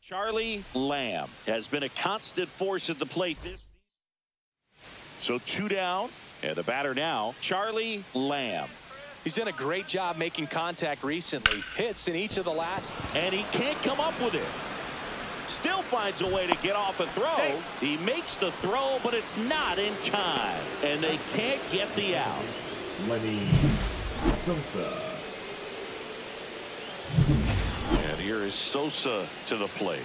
Charlie Lamb has been a constant force at the plate. So 2 down, and the batter now, Charlie Lamb. He's done a great job making contact recently. Hits in each of the last. And he can't come up with it. Still finds a way to get off a throw. He makes the throw, but it's not in time. And they can't get the out. Sosa. And here is Sosa to the plate.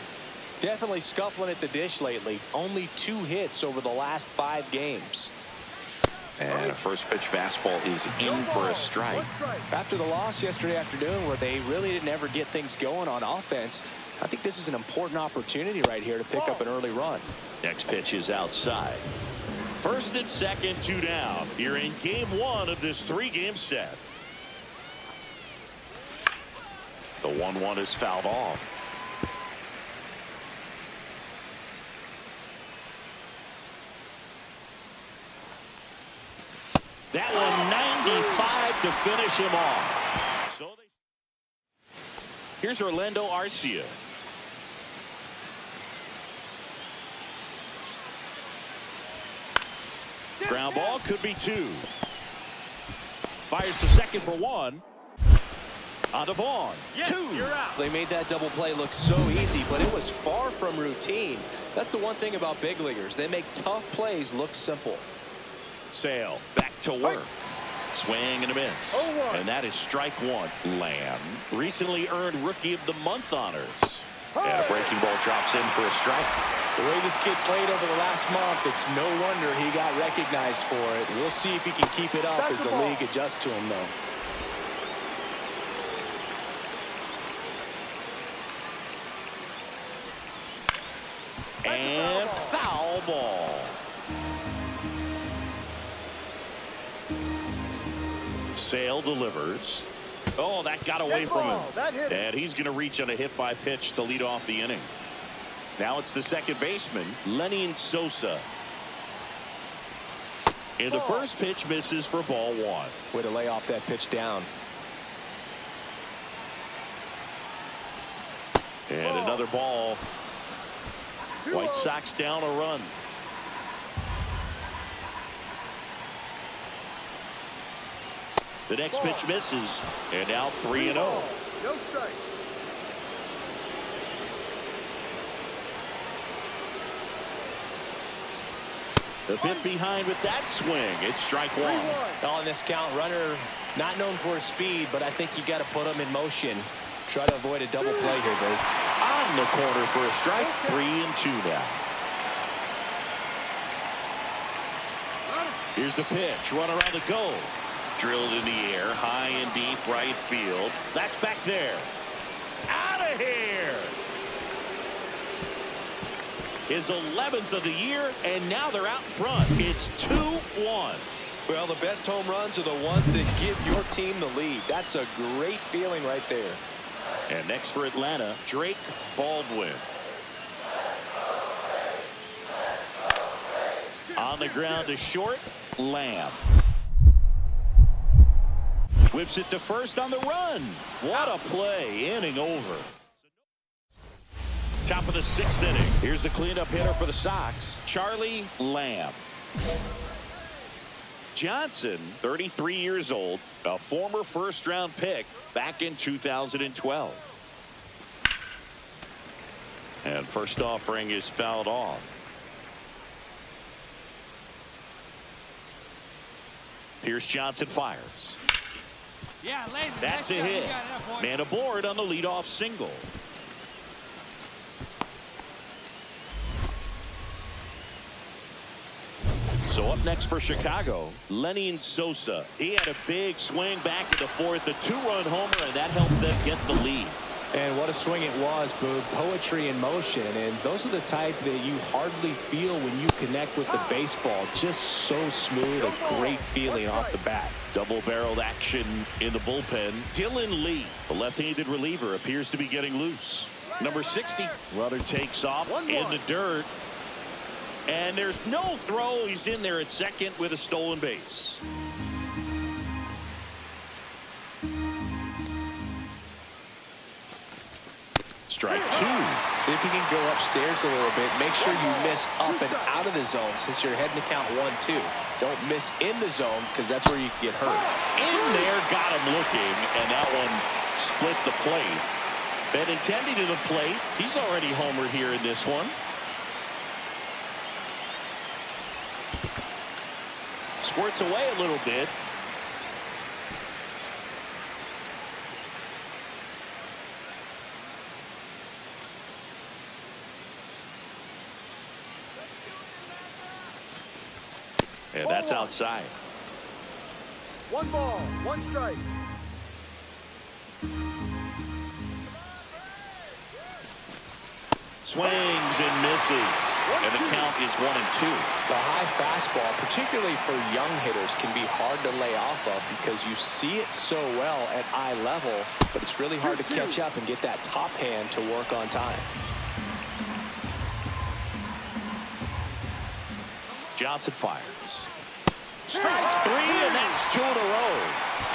Definitely scuffling at the dish lately. Only 2 hits over the last 5 games. And a first pitch fastball is in for a strike. After the loss yesterday afternoon where they really didn't ever get things going on offense, I think this is an important opportunity right here to pick up an early run. Next pitch is outside. First and second, 2 down. You're in game 1 of this 3-game set. The 1-1 is fouled off. That one 95 to finish him off. So here's Orlando Arcia. Ground ball, could be 2. Fires to second for 1. On to Vaughn. 2. You're out. They made that double play look so easy, but it was far from routine. That's the one thing about big leaguers. They make tough plays look simple. Sale back to work. Swing and a miss. And that is strike 1. Lamb recently earned Rookie of the Month honors. And a breaking ball drops in for a strike. The way this kid played over the last month, it's no wonder he got recognized for it. We'll see if he can keep it up as the league adjusts to him, though. And foul ball. Sale delivers. Oh, that got away from him. And he's going to reach on a hit by pitch to lead off the inning. Now it's the second baseman, Lenny Sosa. And the first pitch misses for ball 1. Way to lay off that pitch down. And another ball. White Sox down a run. The next pitch misses, and now 3-0. No strike. A bit behind with that swing. It's strike 1. On this count, runner not known for his speed, but I think you got to put him in motion. Try to avoid a double play here, Dave. On the corner for a strike. 3-2 now. Here's the pitch. Run around the goal. Drilled in the air, high and deep right field. That's back there. Out of here. His 11th of the year, and now they're out in front. It's 2-1. Well, the best home runs are the ones that give your team the lead. That's a great feeling right there. And next for Atlanta, Drake Baldwin. On the ground to short, Lamb. Whips it to first on the run. What a play. Inning over. Top of the 6th inning. Here's the cleanup hitter for the Sox, Charlie Lamb. Johnson, 33 years old, a former first-round pick back in 2012. And first offering is fouled off. Pierce Johnson fires. Yeah, lazy. That's a hit. Man aboard on the leadoff single. So up next for Chicago, Lenny Sosa. He had a big swing back in the 4th, a 2-run homer, and that helped them get the lead. And what a swing it was, Boog. Poetry in motion. And those are the type that you hardly feel when you connect with the baseball. Just so smooth, a great feeling off the bat. Double-barreled action in the bullpen. Dylan Lee, the left-handed reliever, appears to be getting loose. Number 60. Runner takes off in the dirt. And there's no throw. He's in there at second with a stolen base. strike two. See if you can go upstairs a little bit. Make sure you miss up and out of the zone since you're heading to count 1-2. Don't miss in the zone because that's where you can get hurt. In there, got him looking, and that one split the plate. Benintendi to the plate. He's already homered here in this one. Squirts away a little bit. And that's outside. 1 ball, 1 strike. Swings and misses. And the count is 1-2. The high fastball, particularly for young hitters, can be hard to lay off of because you see it so well at eye level, but it's really hard to catch up and get that top hand to work on time. Johnson fires. Strike three, and that's 2 in a row.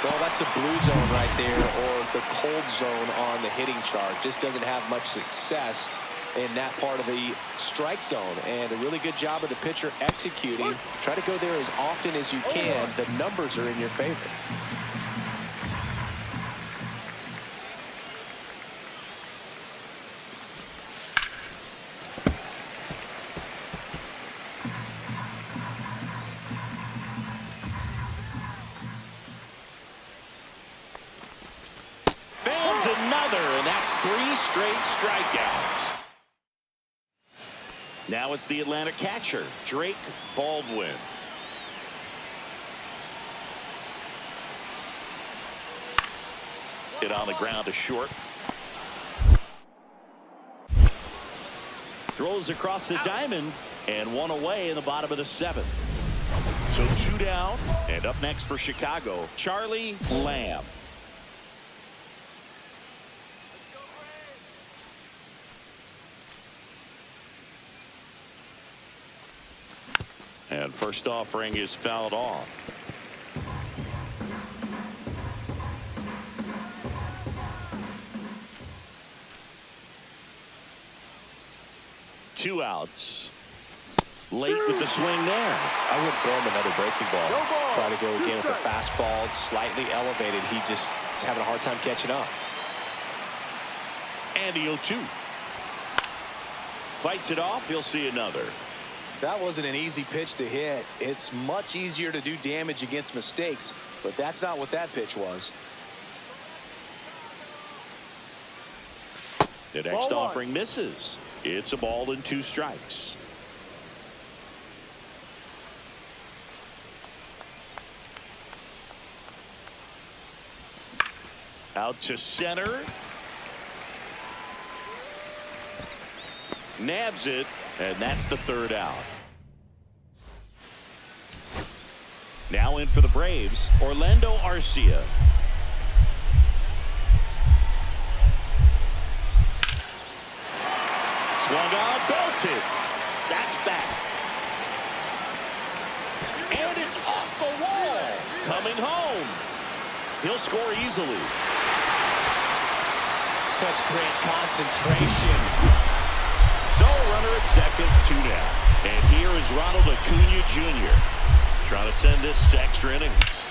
Well, that's a blue zone right there, or the cold zone on the hitting chart. Just doesn't have much success in that part of the strike zone, and a really good job of the pitcher executing. Try to go there as often as you can. The numbers are in your favor. Another, and that's 3 straight strikeouts. Now it's the Atlanta catcher, Drake Baldwin. Hit on the ground to short. Throws across the diamond, and 1 away in the bottom of the 7th. So 2 down, and up next for Chicago, Charlie Lamb. And first offering is fouled off. Two outs. Late with the swing there. I wouldn't throw him another breaking ball. Try to go again with the fastball. Slightly elevated. He just is having a hard time catching up. And the 0-2. Fights it off. He'll see another. That wasn't an easy pitch to hit. It's much easier to do damage against mistakes, but that's not what that pitch was. The next offering misses. It's a ball and 2 strikes. Out to center. Nabs it, and that's the 3rd out. Now in for the Braves, Orlando Arcia. Swung on, belted. That's back. And it's off the wall. Coming home. He'll score easily. Such great concentration. So runner at second, 2 down. And here is Ronald Acuna Jr. trying to send this to extra innings.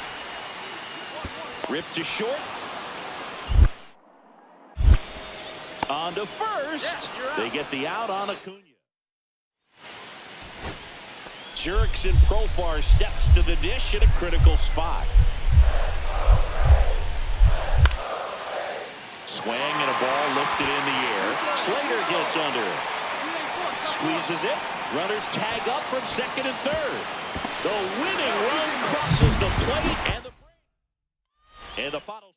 Ripped to short. On to first. They get the out on Acuna. Jurickson Profar steps to the dish at a critical spot. Swing and a ball lifted in the air. Slater gets under it. Squeezes it. Runners tag up from second and third. The winning run crosses the plate and the final.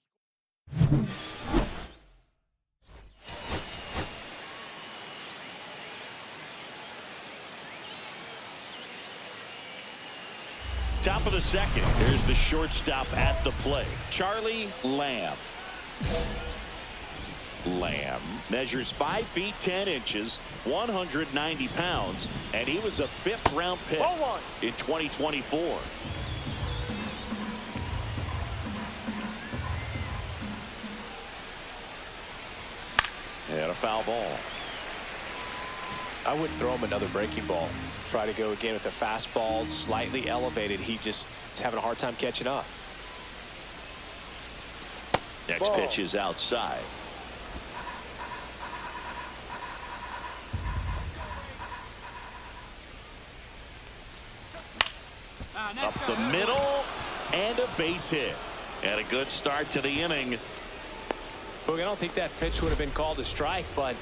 Top of the second. There's the shortstop at the plate, Charlie Lamb. Lamb measures 5 feet 10 inches, 190 pounds, and he was a 5th-round pick in 2024. And a foul ball. I wouldn't throw him another breaking ball. Try to go again with the fastball slightly elevated. He just is having a hard time catching up. Next pitch is outside. Up the middle and a base hit. And a good start to the inning. Boog, I don't think that pitch would have been called a strike, but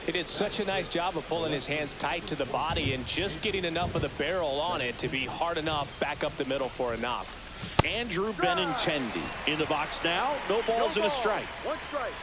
he did such a nice job of pulling his hands tight to the body and just getting enough of the barrel on it to be hard enough back up the middle for a knock. Andrew Benintendi in the box now. No balls and a strike. One strike.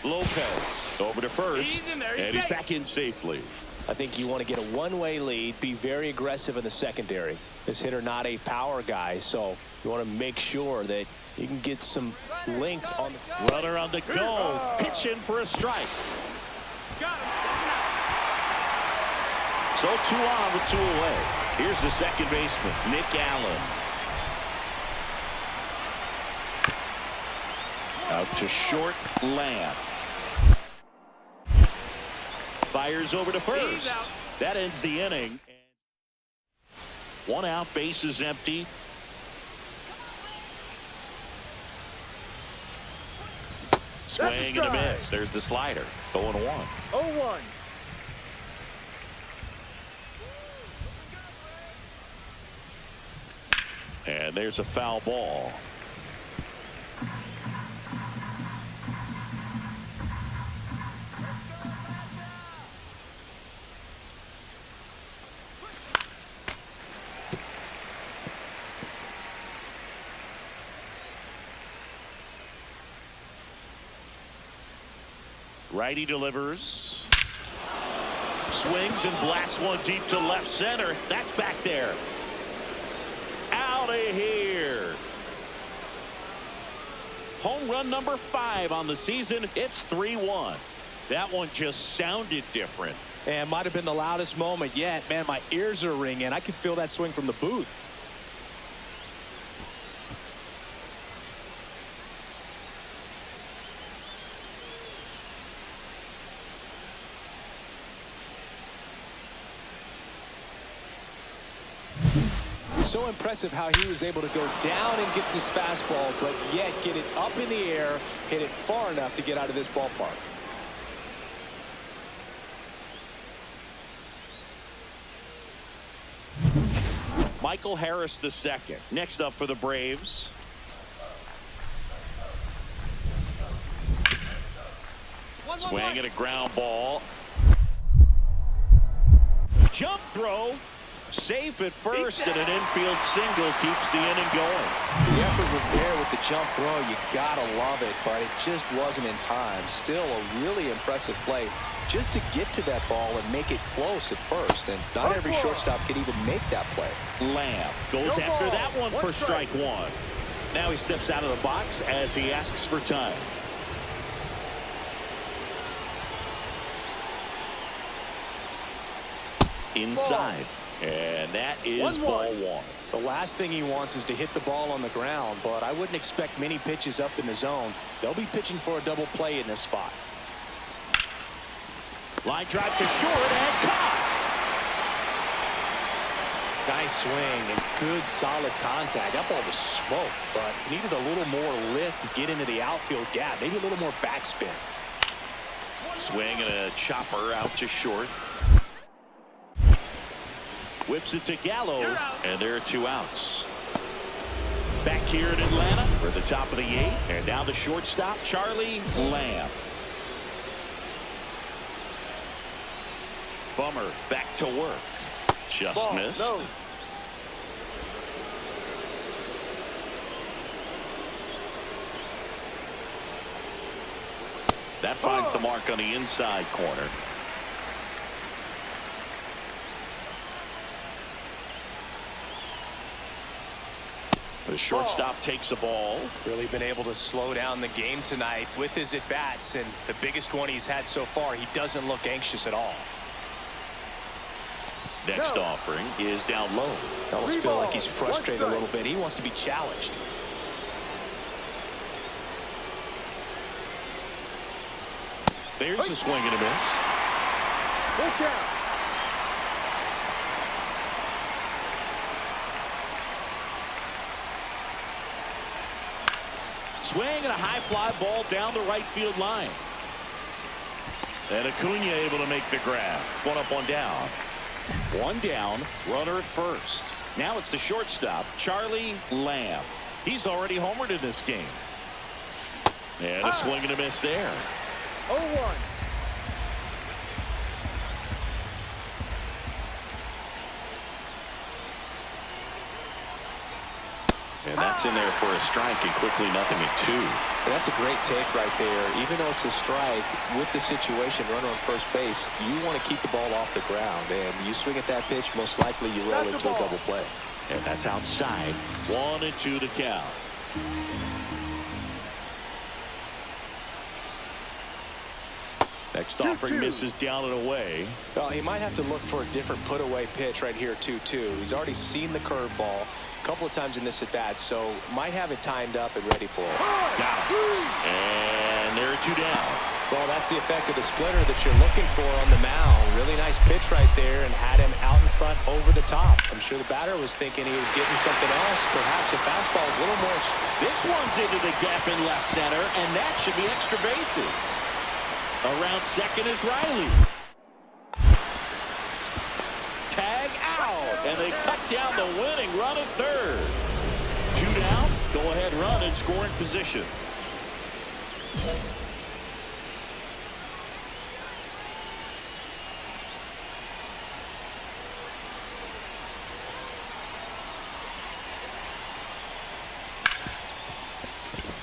Lopez over to first, and he's back in safely. I think you want to get a one-way lead, be very aggressive in the secondary. This hitter not a power guy, so you want to make sure that you can get some length on the runner on the go, pitching for a strike. So 2 on with 2 away. Here's the second baseman, Nick Allen. Out to short, Lamb. Fires over to first. That ends the inning. 1 out, bases empty. Swing and a miss. There's the slider. 0-1. 0-1. And there's a foul ball. Righty delivers. Swings and blasts one deep to left center. That's back there. Out of here. Home run number 5 on the season. It's 3-1. That one just sounded different. And might have been the loudest moment yet. Man, my ears are ringing. I could feel that swing from the booth. So impressive how he was able to go down and get this fastball, but yet get it up in the air, hit it far enough to get out of this ballpark. Michael Harris II. Next up for the Braves. Swing at a ground ball. Jump throw. Safe at first, and an infield single keeps the inning going. The effort was there with the jump throw. You gotta love it, but it just wasn't in time. Still a really impressive play just to get to that ball and make it close at first, and not every shortstop can even make that play. Lamb goes after that one for strike 1. Now he steps out of the box as he asks for time. Inside. And that is ball 1. The last thing he wants is to hit the ball on the ground, but I wouldn't expect many pitches up in the zone. They'll be pitching for a double play in this spot. Line drive to short and caught. Nice swing and good solid contact. That ball was smoke, but needed a little more lift to get into the outfield gap. Maybe a little more backspin. Swing and a chopper out to short. Whips it to Gallo, and there are 2 outs. Back here in Atlanta for the top of the 8th, and now the shortstop, Charlie Lamb. Bummer back to work. Just missed. No. That finds the mark on the inside corner. The shortstop takes the ball. Really been able to slow down the game tonight with his at-bats, and the biggest one he's had so far, he doesn't look anxious at all. Next offering is down low. I almost feel like he's frustrated a little bit. He wants to be challenged. There's a swing and a miss. Look out. Swing and a high fly ball down the right field line. And Acuna able to make the grab. One up, one down. One down, runner at first. Now it's the shortstop, Charlie Lamb. He's already homered in this game. And a swing and a miss there. 0-1. And that's in there for a strike, and quickly 0-2. And that's a great take right there. Even though it's a strike, with the situation, runner on first base, you want to keep the ball off the ground. And you swing at that pitch, most likely you roll into a double play. And that's outside. 1-2 to count. Next offering misses down and away. Well, he might have to look for a different put-away pitch right here, 2-2. He's already seen the curveball a couple of times in this at-bat, so might have it timed up and ready for it. Got it. And there are two down. Well, that's the effect of the splitter that you're looking for on the mound. Really nice pitch right there and had him out in front over the top. I'm sure the batter was thinking he was getting something else, perhaps a fastball a little more. This one's into the gap in left center, and that should be extra bases. Around second is Riley. Tag out, and they cut down the winning run at third. Two down, go-ahead run in scoring position.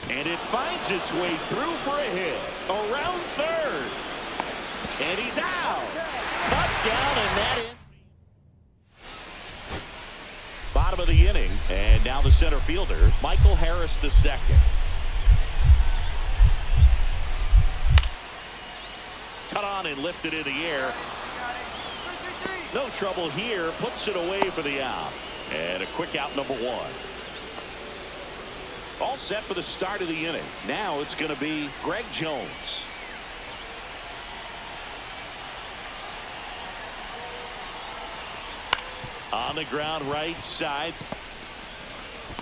And it finds its way through for a hit. Around third. And he's out. Cut down, and that ends. Bottom of the inning. And now the center fielder, Michael Harris II. Cut on and lifted in the air. No trouble here. Puts it away for the out. And a quick out, number one. All set for the start of the inning. Now it's going to be Greg Jones. On the ground right side.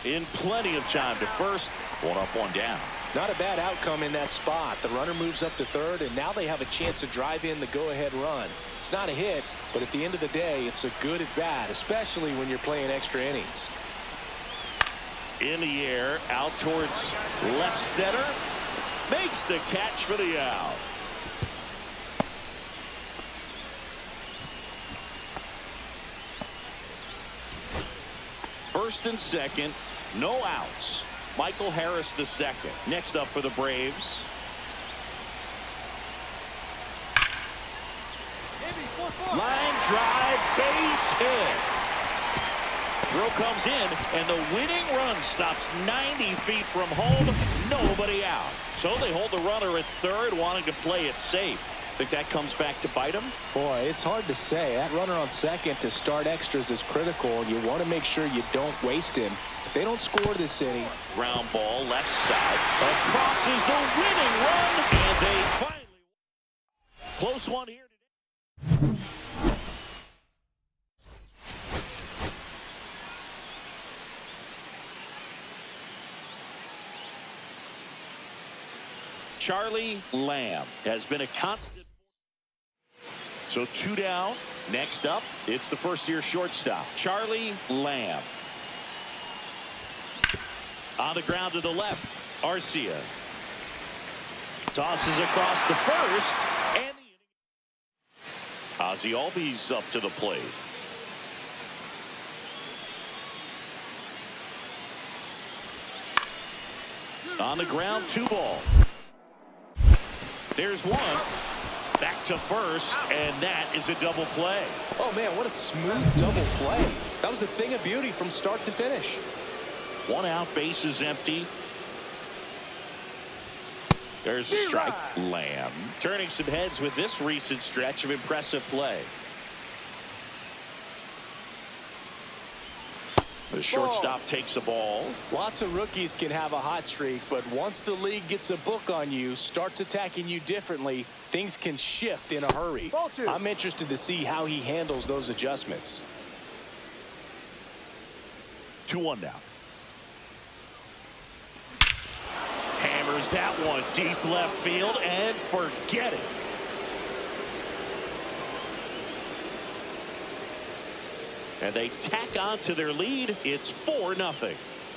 In plenty of time to first. One up, one down. Not a bad outcome in that spot. The runner moves up to third, and now they have a chance to drive in the go-ahead run. It's not a hit, but at the end of the day, it's a good at-bat, especially when you're playing extra innings. In the air, out towards left center. Makes the catch for the out. First and second, no outs. Michael Harris II. Next up for the Braves. Line drive, base hit. Throw comes in, and the winning run stops 90 feet from home. Nobody out. So they hold the runner at third, wanting to play it safe. Think that comes back to bite him? Boy, it's hard to say. That runner on second to start extras is critical, and you want to make sure you don't waste him. If they don't score this inning. Ground ball, left side. Across is the winning run, and they finally. Close one here today. Charlie Lamb has been a constant. So two down. Next up, it's the first-year shortstop, Charlie Lamb. On the ground to the left, Arcia. Tosses across to first, and Ozzie Albies up to the plate. On the ground, 2 balls. There's one. Back to first, and that is a double play. Oh, man, what a smooth double play. That was a thing of beauty from start to finish. 1 out, base is empty. There's a strike. Lamb turning some heads with this recent stretch of impressive play. The shortstop takes the ball. Lots of rookies can have a hot streak, but once the league gets a book on you, starts attacking you differently, things can shift in a hurry. I'm interested to see how he handles those adjustments. 2-1 now. Hammers that one deep left field and forget it. And they tack on to their lead. It's 4-0.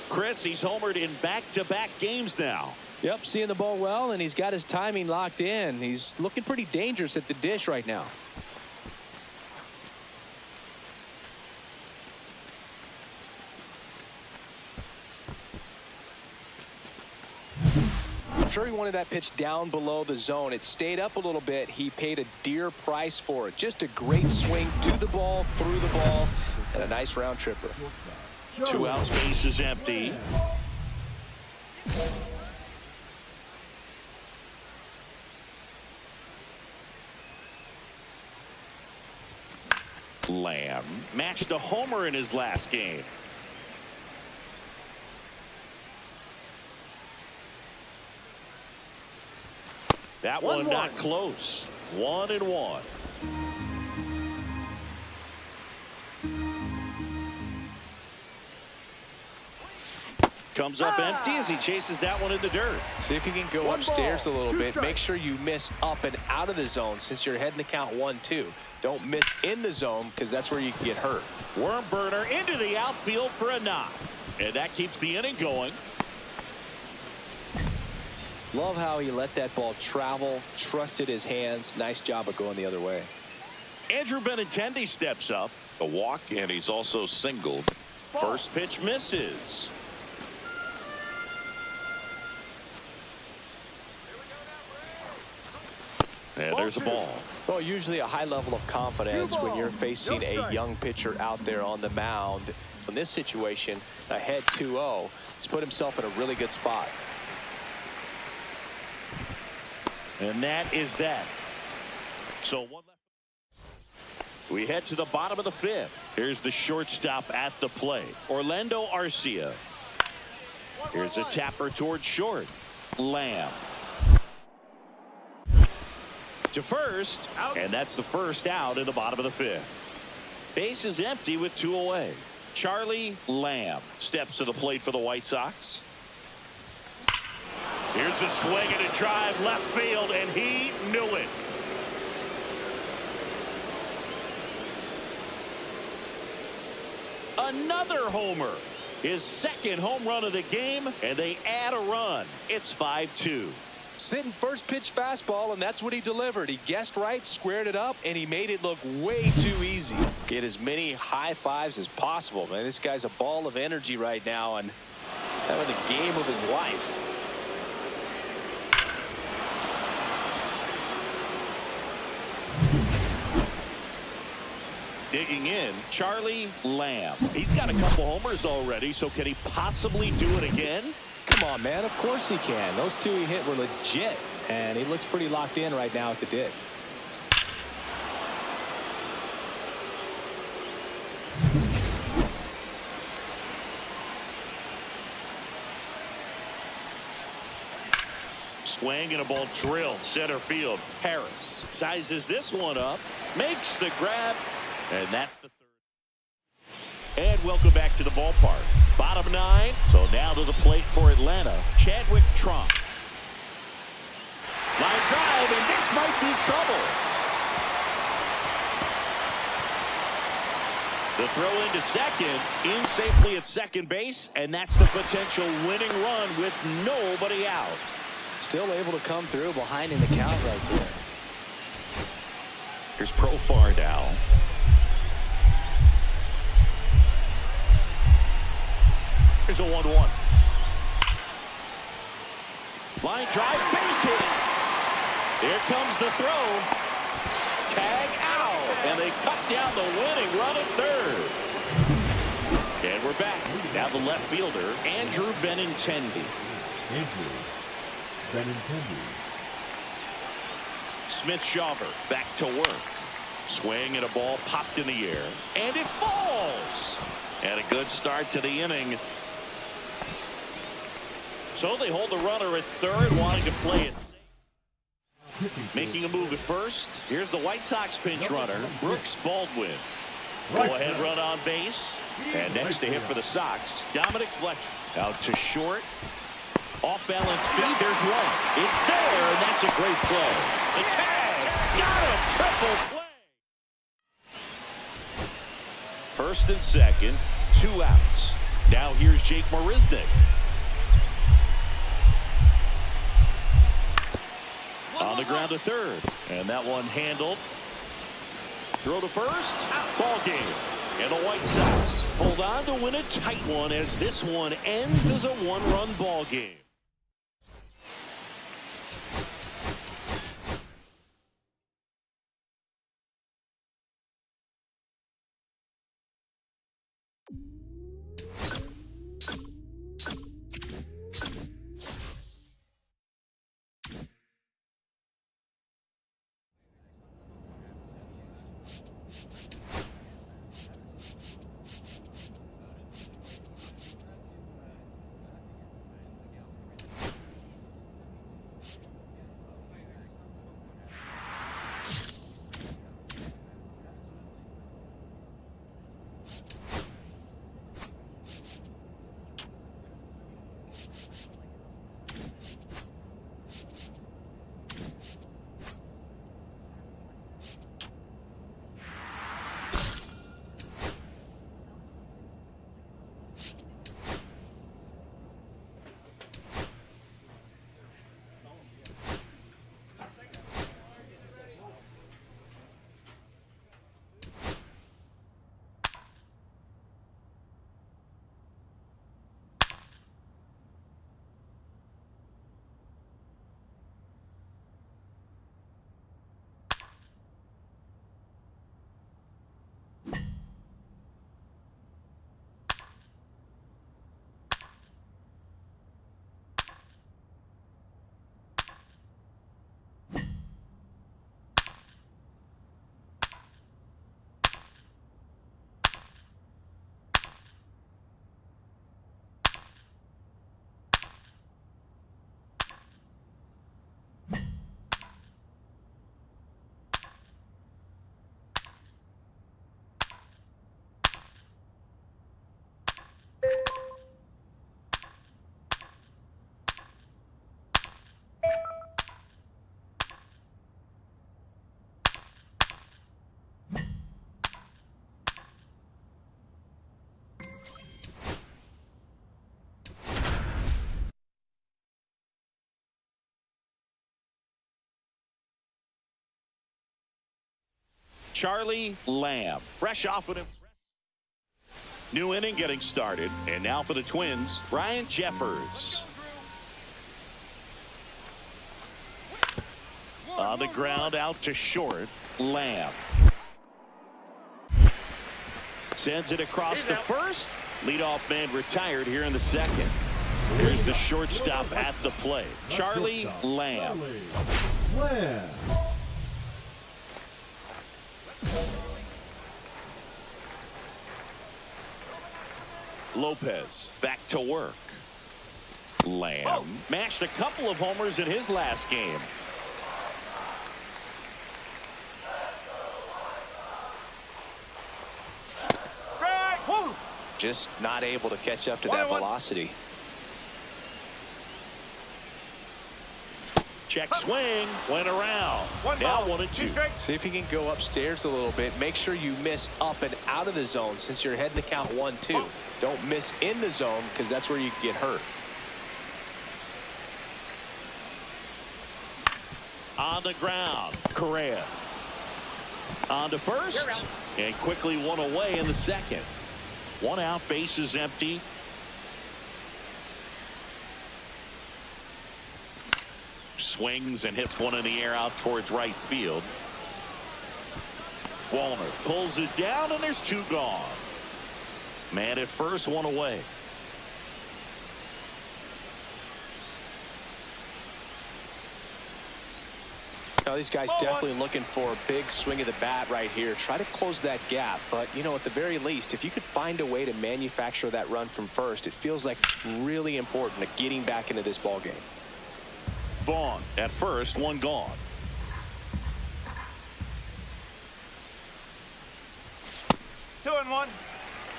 Chris, he's homered in back-to-back games now. Yep, seeing the ball well, and he's got his timing locked in. He's looking pretty dangerous at the dish right now. I'm sure he wanted that pitch down below the zone. It stayed up a little bit. He paid a dear price for it. Just a great swing to the ball, through the ball, and a nice round tripper. 2 outs, base is empty. Lamb matched a homer in his last game. That one not close. 1-1. Comes up empty as he chases that one in the dirt. See if you can go upstairs a little bit. Make sure you miss up and out of the zone since you're heading to count 1-2. Don't miss in the zone because that's where you can get hurt. Worm burner into the outfield for a knock. And that keeps the inning going. Love how he let that ball travel, trusted his hands. Nice job of going the other way. Andrew Benintendi steps up. A walk, and he's also singled. First pitch misses. And there's a ball. Well, usually a high level of confidence when you're facing a young pitcher out there on the mound. In this situation, ahead 2-0, he's put himself in a really good spot. And that is that. So one left. We head to the bottom of the 5th. Here's the shortstop at the plate, Orlando Arcia. Here's a tapper towards short. Lamb to first, and that's the first out in the bottom of the 5th. Base is empty with 2 away. Charlie Lamb steps to the plate for the White Sox. Here's a swing and a drive left field, and he knew it. Another homer. His second home run of the game, and they add a run. It's 5-2. Sitting first pitch fastball, and that's what he delivered. He guessed right, squared it up, and he made it look way too easy. Get as many high fives as possible, man. This guy's a ball of energy right now, and having the game of his life. Digging in, Charlie Lamb. He's got a couple homers already, so can he possibly do it again? Come on, man. Of course he can. Those 2 he hit were legit, and he looks pretty locked in right now at the dig. Swing and a ball drilled center field. Harris sizes this one up, makes the grab, and that's the 3rd. And welcome back to the ballpark. Bottom 9. So now to the plate for Atlanta, Chadwick Trump. Line drive, and this might be trouble. The throw into second, in safely at second base, and that's the potential winning run with nobody out. Still able to come through behind in the count right there. Here's Profar now. Here's a 1-1. Line drive, base hit. Here comes the throw. Tag out, and they cut down the winning run at third. And we're back. Now the left fielder, Andrew Benintendi. Smith-Shawver back to work. Swing and a ball popped in the air, and it falls. And a good start to the inning. So they hold the runner at third, wanting to play it. Making a move at first. Here's the White Sox pinch runner, Brooks Baldwin. Go-ahead run on base. And next to hit for the Sox, Dominic Fletcher. Out to short. Off-balance feed. There's one. It's there, and that's a great play. The tag. Got him. Triple play. First and second. 2 outs. Now here's Jake Marisnick. On the ground to third. And that one handled. Throw to first. Ball game. And the White Sox hold on to win a tight one as this one ends as a 1-run ball game. Charlie Lamb, fresh off of him. New inning getting started. And now for the Twins, Ryan Jeffers. On the ground, out to short. Lamb sends it across the first. Leadoff man retired here in the second. Here's the shortstop at the plate, Charlie Lamb. Lopez back to work. Lamb mashed a couple of homers in his last game. Just not able to catch up to that velocity. Check swing, went around. Now 1-2. See if you can go upstairs a little bit. Make sure you miss up and out of the zone since you're heading to count 1-2. Don't miss in the zone because that's where you can get hurt. On the ground, Correa. On to first, and quickly one away in the second. 1 out, bases empty. Swings and hits one in the air out towards right field. Wallner pulls it down, and there's 2 gone. Man at first, 1 away. Now, these guys definitely looking for a big swing of the bat right here. Try to close that gap. But, you know, at the very least, if you could find a way to manufacture that run from first, it feels like really important to getting back into this ball game. Vaughn at first, one gone. Two and one.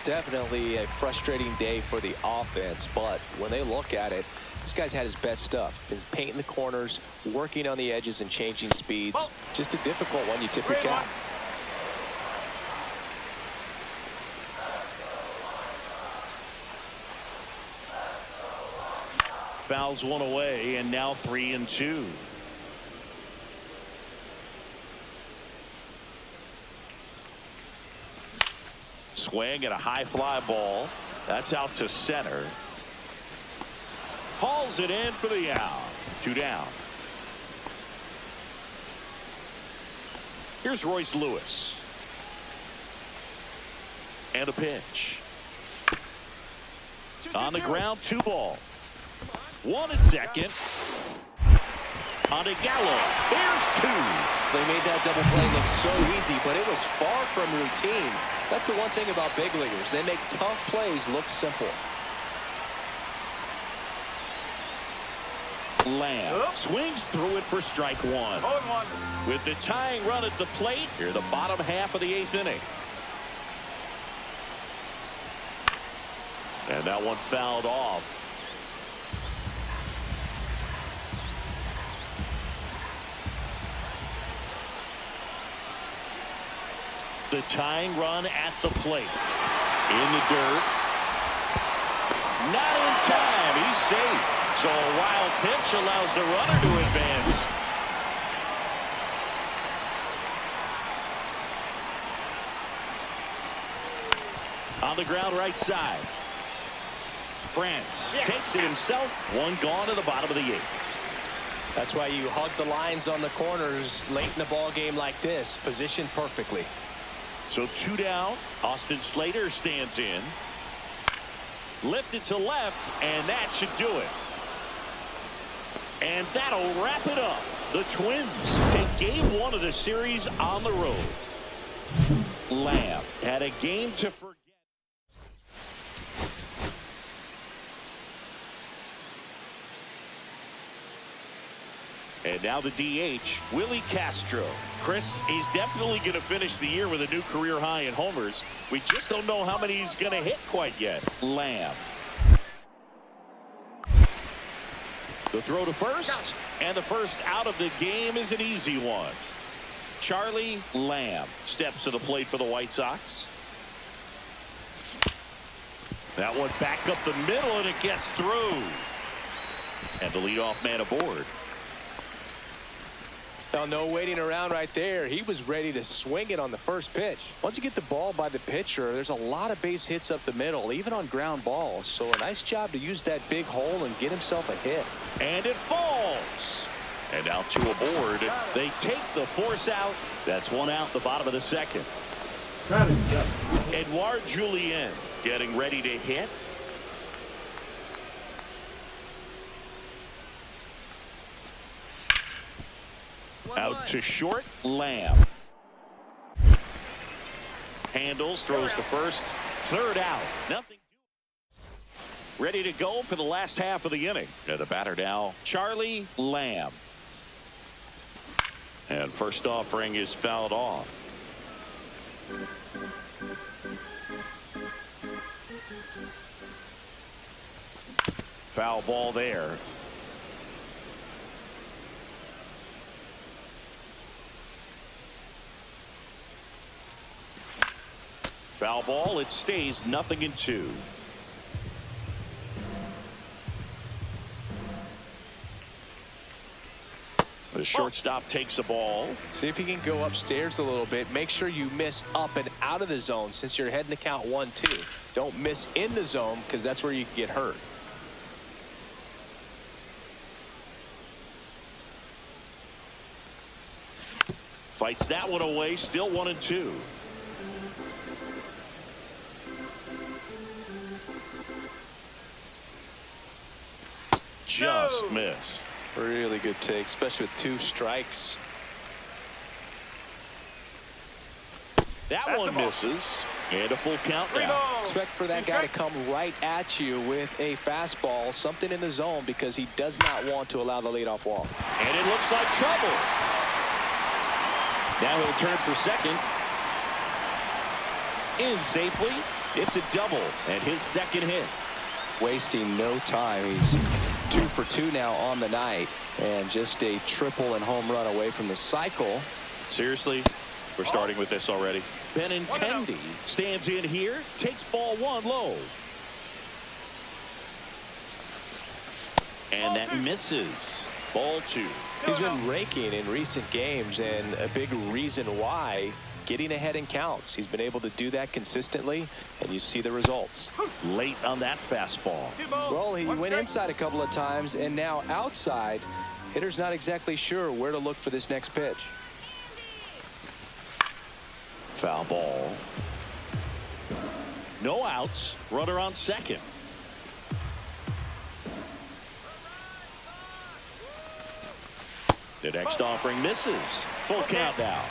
Definitely a frustrating day for the offense, but when they look at it, this guy's had his best stuff. Been painting the corners, working on the edges and changing speeds. Just a difficult one. You tip your cap. Fouls one away, and now 3-2. Swing and a high fly ball. That's out to center. Hauls it in for the out. 2 down. Here's Royce Lewis. And a pitch. On the ground, 2 ball. 1 at second. On to Gallo. There's 2. They made that double play look so easy, but it was far from routine. That's the one thing about big leaguers. They make tough plays look simple. Lamb swings through it for strike 1. 0-1. With the tying run at the plate, here the bottom half of the 8th inning. And that one fouled off. The tying run at the plate. In the dirt. Not in time. He's safe. So a wild pitch allows the runner to advance. On the ground right side. France takes it himself. 1 gone to the bottom of the 8th. That's why you hug the lines on the corners late in the ball game like this. Positioned perfectly. So 2 down. Austin Slater stands in. Lifted to left, and that should do it. And that'll wrap it up. The Twins take game 1 of the series on the road. Lamb had a game to forget. And now the DH, Willie Castro. Chris, he's definitely going to finish the year with a new career high in homers. We just don't know how many he's going to hit quite yet. Lamb. The throw to first, and the first out of the game is an easy one. Charlie Lamb steps to the plate for the White Sox. That one back up the middle, and it gets through. And the leadoff man aboard. Now, no waiting around right there. He was ready to swing it on the first pitch. Once you get the ball by the pitcher, there's a lot of base hits up the middle, even on ground balls. So a nice job to use that big hole and get himself a hit. And it falls. And now 2 aboard. They take the force out. That's 1 out the bottom of the 2nd. Edouard Julien getting ready to hit. Out to short, Lamb. Handles, throws to first, 3rd out. Nothing. Ready to go for the last half of the inning. And the batter now, Charlie Lamb. And first offering is fouled off. Foul ball there. Foul ball. It stays 0-2. The shortstop takes a ball. See if you can go upstairs a little bit. Make sure you miss up and out of the zone since you're heading to count 1-2. Don't miss in the zone because that's where you can get hurt. Fights that one away. Still 1-2. Just missed. Really good take, especially with 2 strikes. That That's one a ball. misses. And a full count Three now. balls. Expect for that Two guy to strikes. come right at you with a fastball, something in the zone, because he does not want to allow the leadoff walk. And it looks like trouble. Now he'll turn for second. In safely. It's a double and his second hit. Wasting no time. He's 2 for 2 now on the night, and just a triple and home run away from the cycle. Seriously, we're starting with this already. Benintendi stands in here, takes ball one low. And that misses. Ball two. He's been raking in recent games, and a big reason why, getting ahead in counts. He's been able to do that consistently, and you see the results. Late on that fastball. Two balls. Well, he One went strike. inside a couple of times, and now outside. Hitter's not exactly sure where to look for this next pitch. Foul ball. No outs. Runner on second. The next offering misses. Full count now.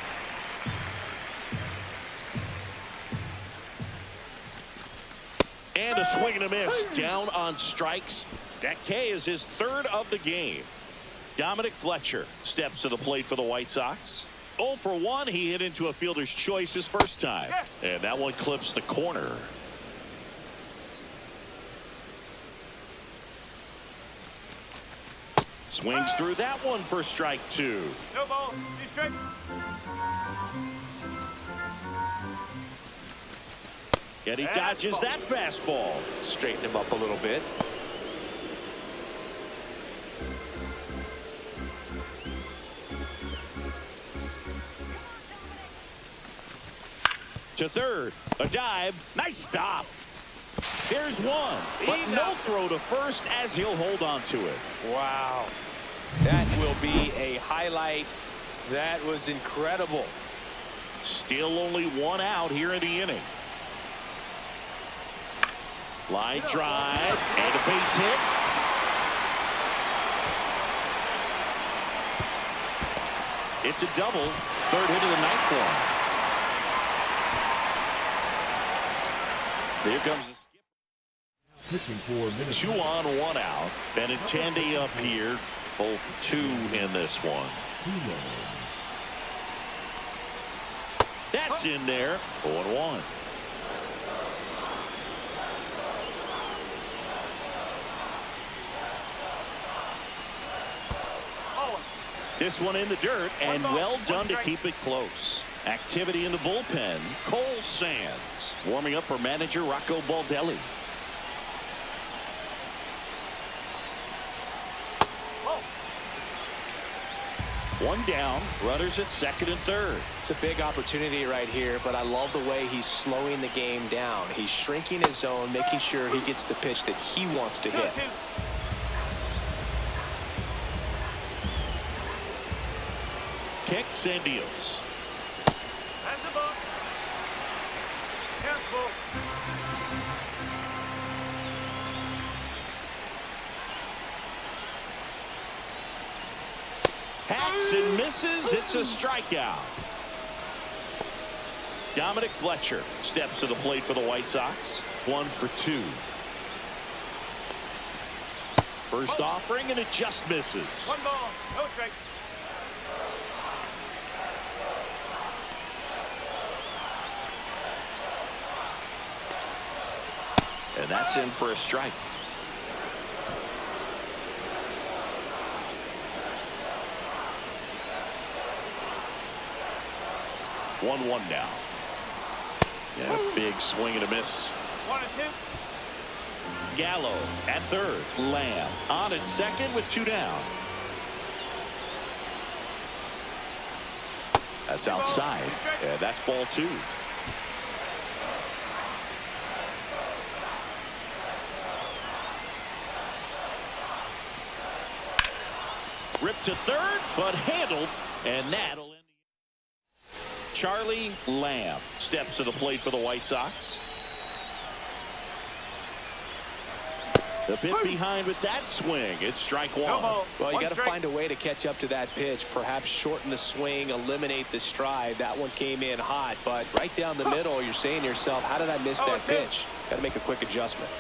And a swing and a miss. Down on strikes. That K is his third of the game. Dominic Fletcher steps to the plate for the White Sox. 0 for 1. He hit into a fielder's choice his first time. And that one clips the corner. Swings through that one for strike two. No ball. Two strikes. And he dodges that fastball. Straighten him up a little bit. To third. A dive. Nice stop. There's one. But no throw to first as he'll hold on to it. Wow. That will be a highlight. That was incredible. Still only one out here in the inning. Line drive and a base hit. It's a double. Third hit of the night for him. Here comes the skip. Pitching for Minnesota. 2 on, 1 out. Benintendi up here. Both 2 in this one. That's in there. 0-1. This one in the dirt, and well done to keep it close. Activity in the bullpen. Cole Sands warming up for manager Rocco Baldelli. One down, runners at second and third. It's a big opportunity right here, but I love the way he's slowing the game down. He's shrinking his zone, making sure he gets the pitch that he wants to hit. Kicks and deals. That's the ball. Careful. Hacks and misses. It's a strikeout. Dominic Fletcher steps to the plate for the White Sox. 1 for 2. First offering, and it just misses. One ball. No strike. And that's in for a strike. One now. Yeah, big swing and a miss. 1 and 2. Gallo at third. Lamb on at second with 2 down. That's outside. And that's ball 2. Ripped to third, but handled, and that'll end. Charlie Lamb steps to the plate for the White Sox. A bit behind with that swing. It's strike one. No ball. Well, you One got to strike. find a way to catch up to that pitch. Perhaps shorten the swing, eliminate the stride. That one came in hot, but right down the middle, you're saying to yourself, how did I miss that pitch? Got to make a quick adjustment.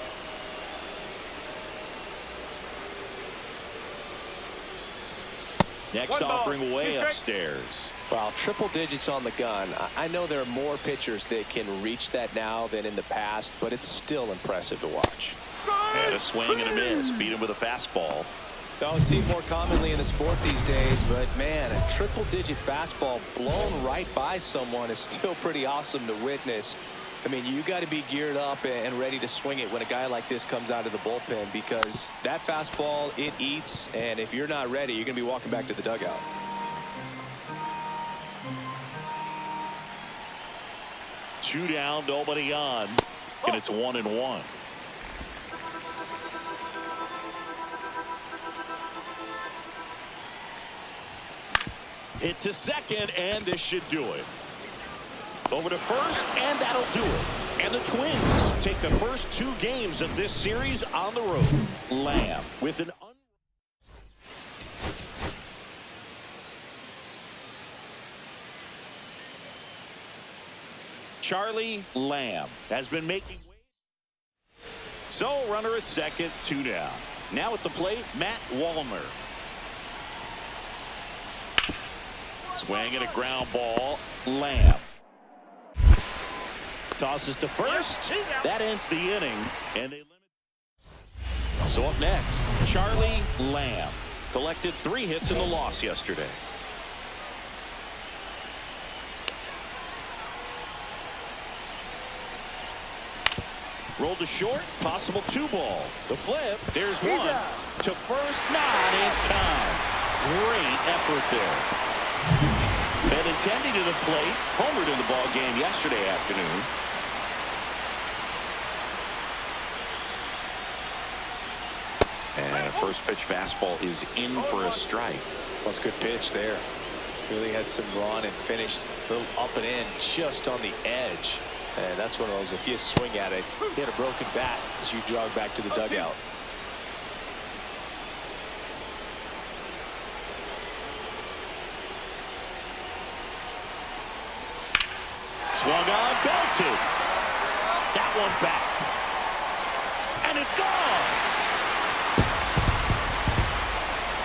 Next One ball. offering way Two strike. upstairs. Well, triple digits on the gun. I know there are more pitchers that can reach that now than in the past, but it's still impressive to watch. And a swing and a miss. Beat him with a fastball. Don't see it more commonly in the sport these days, but man, a triple-digit fastball blown right by someone is still pretty awesome to witness. I mean, you got to be geared up and ready to swing it when a guy like this comes out of the bullpen, because that fastball, it eats, and if you're not ready, you're going to be walking back to the dugout. Two down, nobody on, and it's 1-1. Hit to second, and this should do it. Over to first, and that'll do it. And the Twins take the first two games of this series on the road. Lamb with an Charlie Lamb has been making waves. So runner at second, two down. Now at the plate, Matt Wallner. Swing and a ground ball. Lamb tosses to first. That ends the inning, and they limit. So up next, Charlie Lamb collected 3 hits in the loss yesterday. Rolled to short, possible 2-ball. The flip, there's one. To first, not in time. Great effort there. And intending to the plate, homered in the ball game yesterday afternoon. And a first pitch fastball is in for a strike. Well, it's a good pitch there. Really had some run and finished a little up and in just on the edge. And that's one of those, if you swing at it, hit a broken bat as you jog back to the dugout. Swung on, belted. That one back. And it's gone.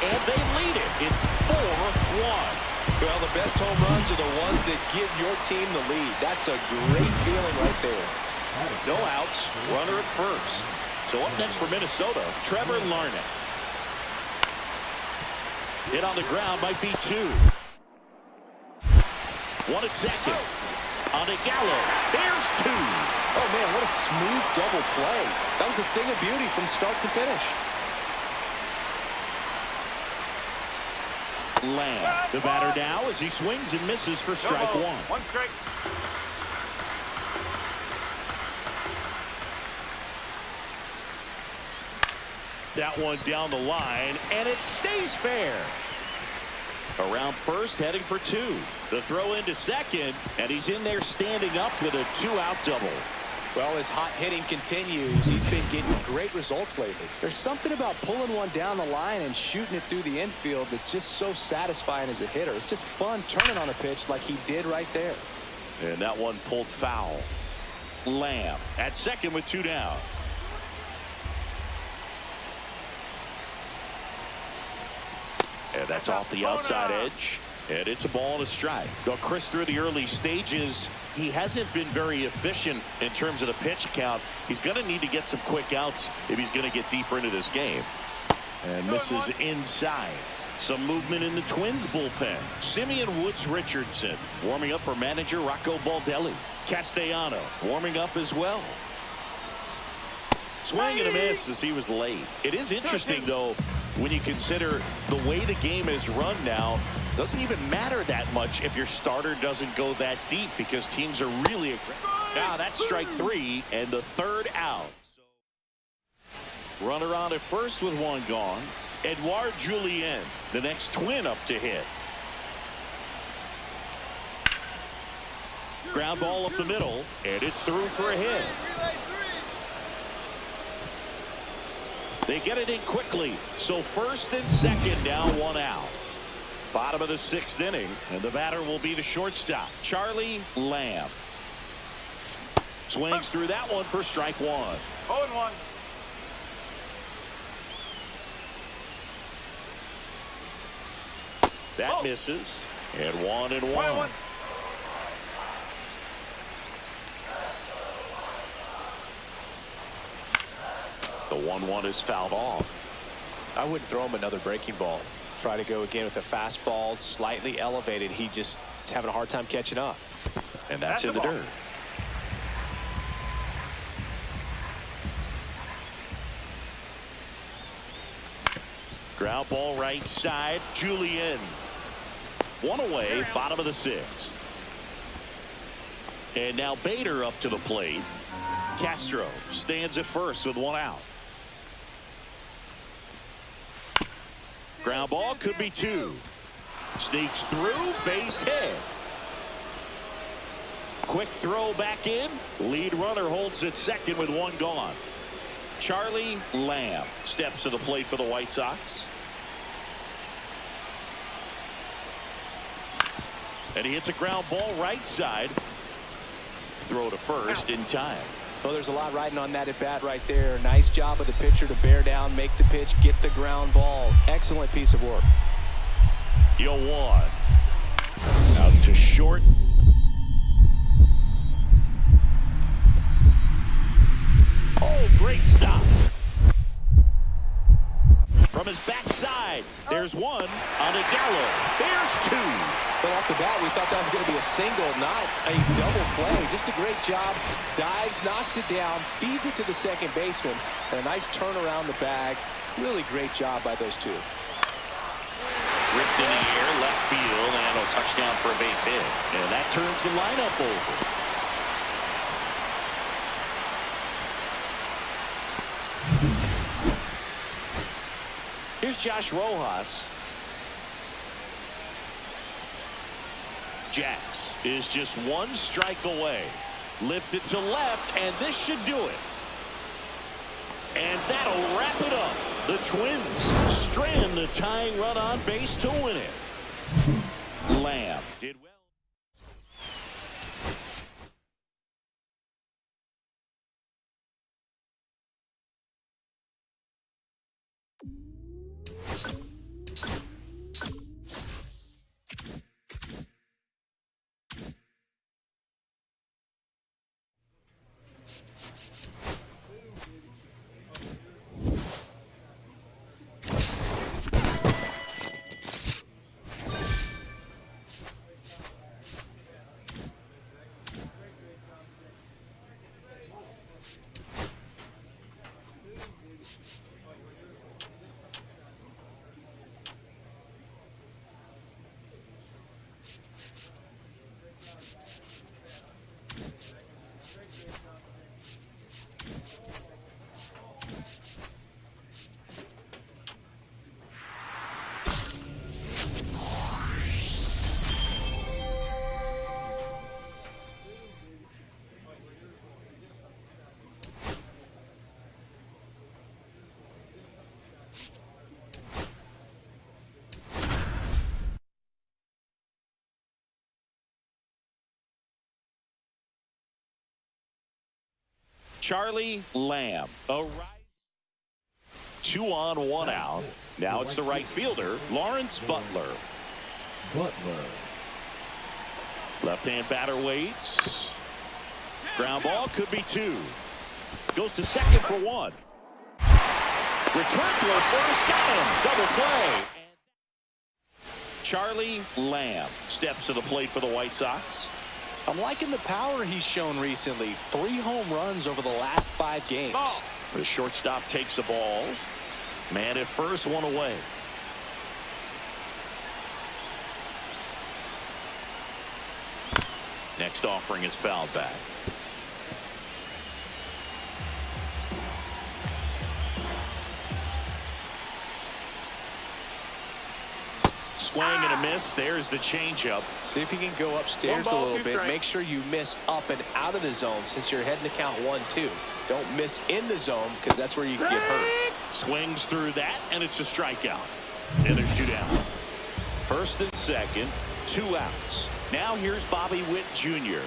And they lead it. It's 4-1. Well, the best home runs are the ones that give your team the lead. That's a great feeling right there. No outs, runner at first. So up next for Minnesota, Trevor Larnach. Hit on the ground, might be 2. One at second. On to Gallo. There's 2. Oh, man, what a smooth double play. That was a thing of beauty from start to finish. Lamb, the batter now as he swings and misses for strike 1. One strike. That one down the line, and it stays fair. Around first, heading for 2. The throw into second, and he's in there standing up with a 2-out double. Well, as hot hitting continues, he's been getting great results lately. There's something about pulling one down the line and shooting it through the infield that's just so satisfying as a hitter. It's just fun turning on a pitch like he did right there. And that one pulled foul. Lamb at second with 2 down. And that's off the outside edge. And it's a ball and a strike. Though Chris, through the early stages, he hasn't been very efficient in terms of the pitch count. He's going to need to get some quick outs if he's going to get deeper into this game. And misses inside. Some movement in the Twins bullpen. Simeon Woods Richardson warming up for manager Rocco Baldelli. Castellano warming up as well. Swing and a miss as he was late. It is interesting, though, when you consider the way the game is run now. Doesn't even matter that much if your starter doesn't go that deep, because teams are really aggressive. Now that's strike 3 and the 3rd out. Runner on at first with 1 gone. Edouard Julien, the next Twin up to hit. Ground ball up the middle, and it's through for a hit. They get it in quickly. So first and second, now 1 out. Bottom of the 6th inning, and the batter will be the shortstop, Charlie Lamb. Swings through that one for strike 1. 0-1. That misses. And 1-1. 1-1. The 1-1 is fouled off. I wouldn't throw him another breaking ball. Try to go again with the fastball, slightly elevated. He just is having a hard time catching up. And that's in the dirt. Ground ball right side. Julian. 1 away, bottom of the 6th. And now Bader up to the plate. Castro stands at first with 1 out. Ground ball could be 2. Sneaks through, base hit. Quick throw back in. Lead runner holds at second with 1 gone. Charlie Lamb steps to the plate for the White Sox. And he hits a ground ball right side. Throw to first in time. Well, there's a lot riding on that at bat right there. Nice job of the pitcher to bear down, make the pitch, get the ground ball. Excellent piece of work. 0-1. Out to short. Oh, great stop. From his backside, there's 1 on Gallo. There's 2. Well, off the bat, we thought that was going to be a single, not a double play. Just a great job. Dives, knocks it down, feeds it to the second baseman, and a nice turn around the bag. Really great job by those 2. Ripped in the air, left field, and a touchdown for a base hit. And that turns the lineup over. Here's Josh Rojas. Jax is just 1 strike away. Lifted to left, and this should do it. And that'll wrap it up. The Twins strand the tying run on base to win it. Lamb did well. Charlie Lamb. 2 on, 1 out. Now it's the right fielder, Lawrence Butler. Left-hand batter waits. Ground ball could be 2. Goes to second for 1. Return throw first, got him. Double play. Charlie Lamb steps to the plate for the White Sox. I'm liking the power he's shown recently. 3 home runs over the last 5 games. The shortstop takes the ball. Man at first, 1 away. Next offering is fouled back. Swing and a miss. There's the changeup. See if you can go upstairs a little bit. Make sure you miss up and out of the zone since you're heading to count 1-2. Don't miss in the zone because that's where you can get hurt. Swings through that, and it's a strikeout. And there's 2 down. First and second, 2 outs. Now here's Bobby Witt Jr.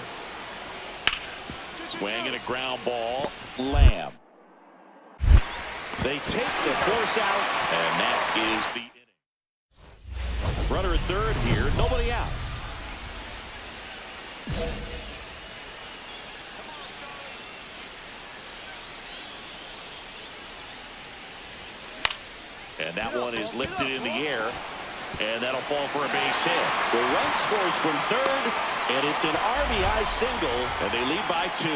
Swing and a ground ball. Lamb. They take the force out, and that is the inning. Runner at third here, nobody out. And that one is lifted in the air, and that'll fall for a base hit. The run scores from third, and it's an RBI single, and they lead by 2.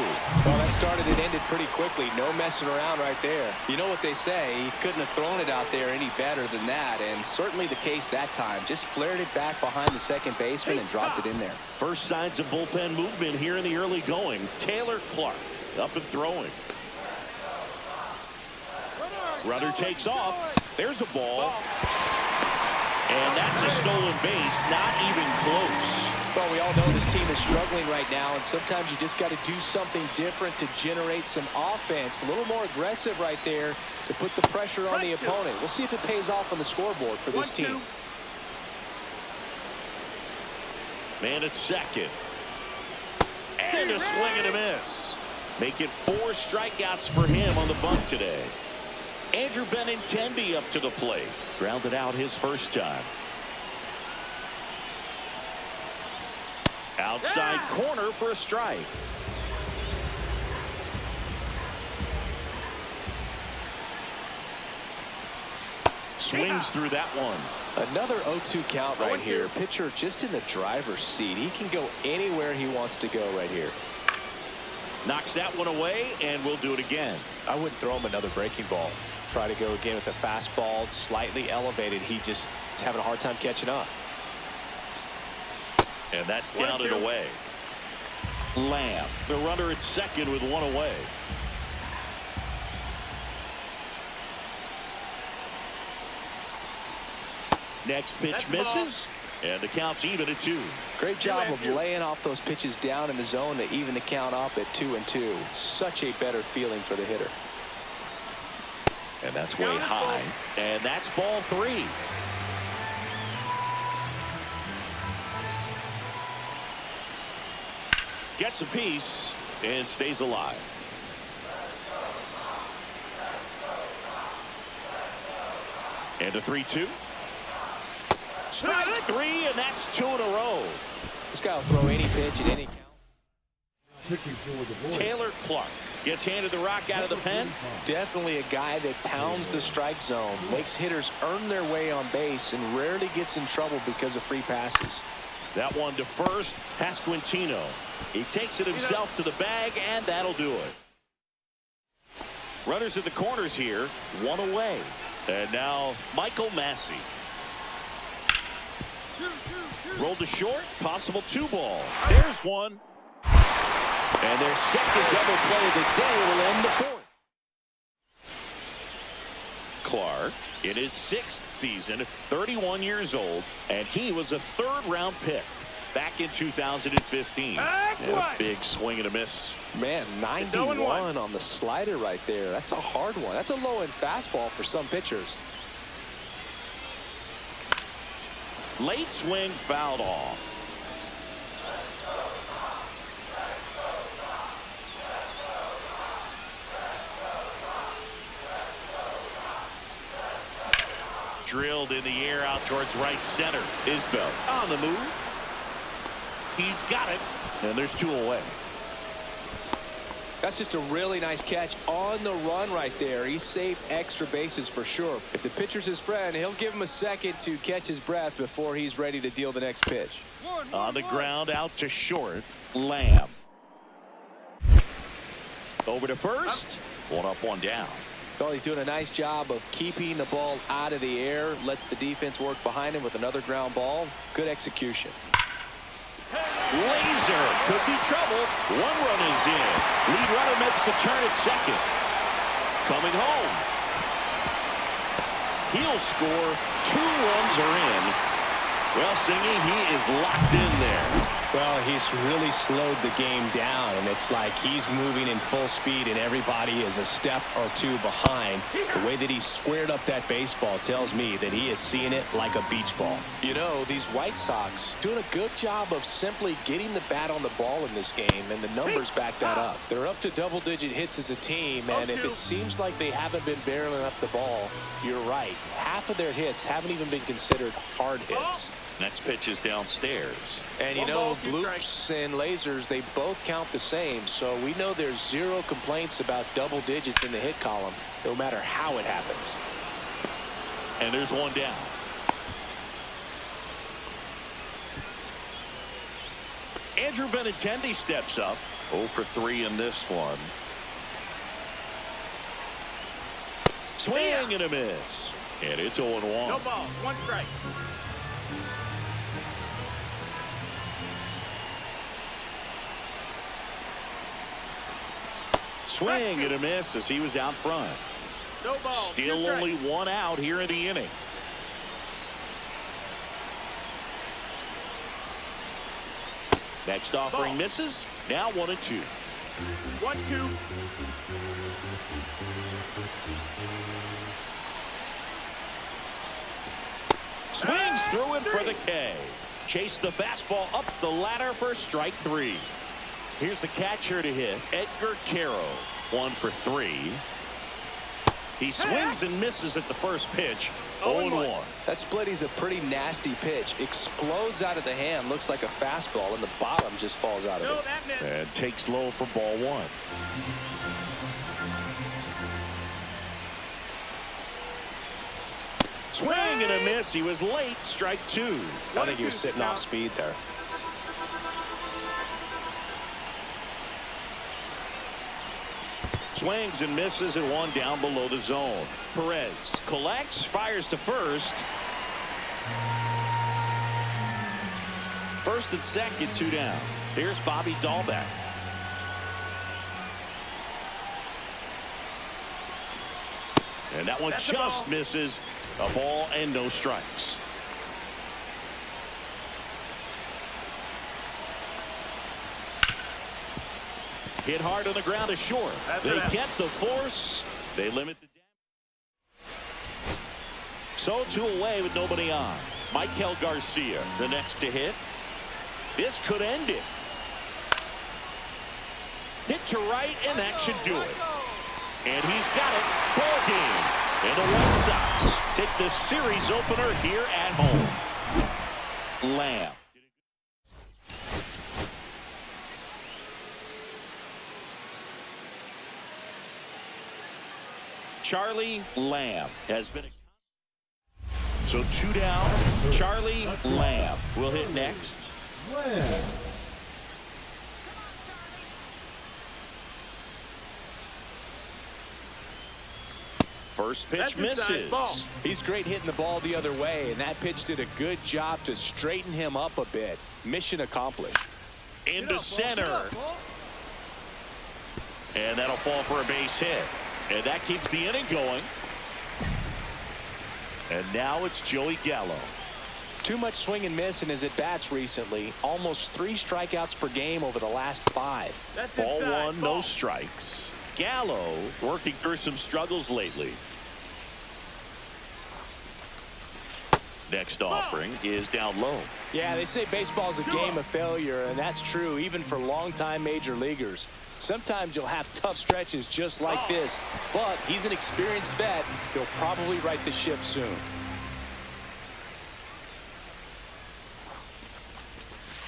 Well, that started and ended pretty quickly. No messing around right there. You know what they say, he couldn't have thrown it out there any better than that, and certainly the case that time. Just flared it back behind the second baseman and dropped it in there. First signs of bullpen movement here in the early going. Taylor Clark up and throwing. Runner takes off. There's a ball. And that's a stolen base. Not even close. Well, we all know this team is struggling right now, and sometimes you just got to do something different to generate some offense. A little more aggressive right there to put the pressure on the opponent. We'll see if it pays off on the scoreboard for this team. Man at second. And a swing and a miss. Make it 4 strikeouts for him on the bunt today. Andrew Benintendi up to the plate. Grounded out his first time. Outside corner for a strike. Swings through that one. Another 0-2 count right here. Pitcher just in the driver's seat. He can go anywhere he wants to go right here. Knocks that one away, and we'll do it again. I wouldn't throw him another breaking ball. Try to go again with the fastball, slightly elevated. He just is having a hard time catching up. And that's down and away. Lamb, the runner at second with 1 away. Next pitch misses, and the count's even at 2. Great job of laying off those pitches down in the zone to even the count up at 2-2. Such a better feeling for the hitter. And that's way high. And that's ball 3. Gets a piece and stays alive. And a 3-2. Strike 3, and that's 2 in a row. This guy will throw any pitch at any count. Taylor Clark gets handed the rock out of the pen. Definitely a guy that pounds the strike zone, makes hitters earn their way on base, and rarely gets in trouble because of free passes. That one to first, Pasquantino. He takes it himself to the bag, and that'll do it. Runners at the corners here, 1 away. And now Michael Massey. Rolled to short, possible 2 ball. There's one. And their second double play of the day will end the 4th. Clark in his 6th season, 31 years old, and he was a 3rd-round pick back in 2015. And a big swing and a miss. Man, 91 on the slider right there. That's a hard one. That's a low-end fastball for some pitchers. Late swing fouled off. Drilled in the air out towards right center. Isbell on the move. He's got it. And there's 2 away. That's just a really nice catch on the run right there. He saved extra bases for sure. If the pitcher's his friend, he'll give him a second to catch his breath before he's ready to deal the next pitch. On the ground out to short. Lamb. Over to first. 1 up, 1 down. Well, he's doing a nice job of keeping the ball out of the air. Lets the defense work behind him with another ground ball. Good execution. Laser could be trouble. 1 run is in. Lead runner makes the turn at second. Coming home. He'll score. 2 runs are in. Well, Singy, he is locked in there. Well, he's really slowed the game down, and it's like he's moving in full speed, and everybody is a step or two behind. The way that he squared up that baseball tells me that he is seeing it like a beach ball. You know, these White Sox doing a good job of simply getting the bat on the ball in this game, and the numbers back that up. They're up to double-digit hits as a team, and if it seems like they haven't been barreling up the ball, you're right. Half of their hits haven't even been considered hard hits. Next pitch is downstairs. And you know, bloops and lasers, they both count the same, so we know there's zero complaints about double digits in the hit column, no matter how it happens. And there's one down. Andrew Benintendi steps up. 0 for 3 in this one. Swing and a miss. And it's 0-1. No balls, 1 strike. Swing and a miss as he was out front. No balls. Still only 1 out here in the inning. Next offering misses. Now 1-2. 1-2. Swings through it for the K. Chase the fastball up the ladder for strike 3. Here's the catcher to hit, Edgar Caro. 1 for 3. He swings and misses at the first pitch. 0-1. That splitty's a pretty nasty pitch. Explodes out of the hand, looks like a fastball, and the bottom just falls out of No, it. that missed. And takes low for ball 1. Swing and a miss. He was late. Strike 2. I think he was sitting off speed there. Swings and misses at 1 down below the zone. Perez collects, fires to first. First and second, 2 down. Here's Bobby Dahlbeck. And that one just misses. A ball and no strikes. Hit hard on the ground is short. They get the force. They limit the damage. So 2 away with nobody on. Michael Garcia, the next to hit. This could end it. Hit to right, and that should do it. And he's got it. Ball game. And the White Sox take the series opener here at home. Lamb. Charlie Lamb has been. So 2 down. Charlie Lamb will hit next. First pitch misses. He's great hitting the ball the other way, and that pitch did a good job to straighten him up a bit. Mission accomplished. Into center. And that'll fall for a base hit. And that keeps the inning going. And now it's Joey Gallo. Too much swing and miss in his at-bats recently. Almost 3 strikeouts per game over the last 5. Ball 1, no strikes. Gallo working through some struggles lately. Next offering is down low. Yeah, they say baseball's a game of failure, and that's true even for longtime major leaguers. Sometimes you'll have tough stretches just like this, but he's an experienced vet. He'll probably right the ship soon.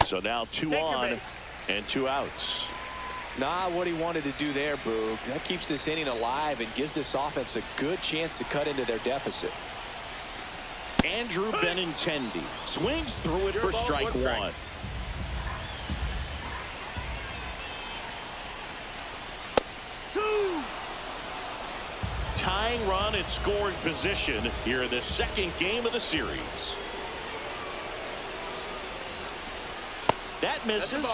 So now 2 on and 2 outs. Not what he wanted to do there, Boog. That keeps this inning alive and gives this offense a good chance to cut into their deficit. Andrew Benintendi swings through it for strike 1. Tying run in scoring position here in the second game of the series. That misses.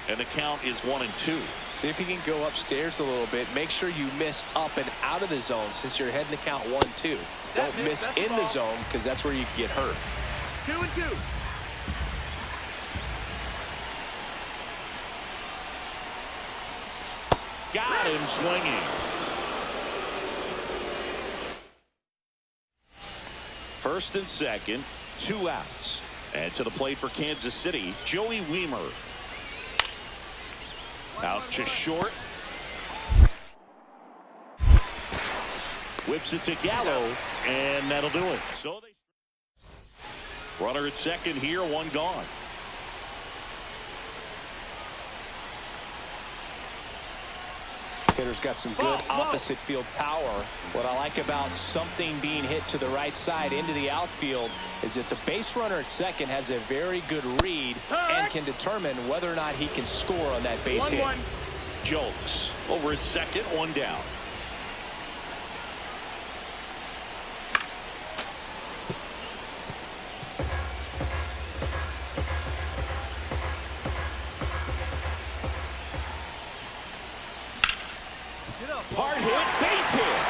And the count is 1-2. See if you can go upstairs a little bit. Make sure you miss up and out of the zone since you're heading to count 1-2. Don't miss in the zone because that's where you can get hurt. 2-2. Got him swinging. First and second, 2 outs. And to the plate for Kansas City, Joey Wiemer. Out to short. Whips it to Gallo, and that'll do it. So they runner at second here, 1 gone. Hitter's got some good opposite field power. What I like about something being hit to the right side into the outfield is that the base runner at second has a very good read and can determine whether or not he can score on that base hit. Jokes over at second, 1 down. Hard hit, base hit.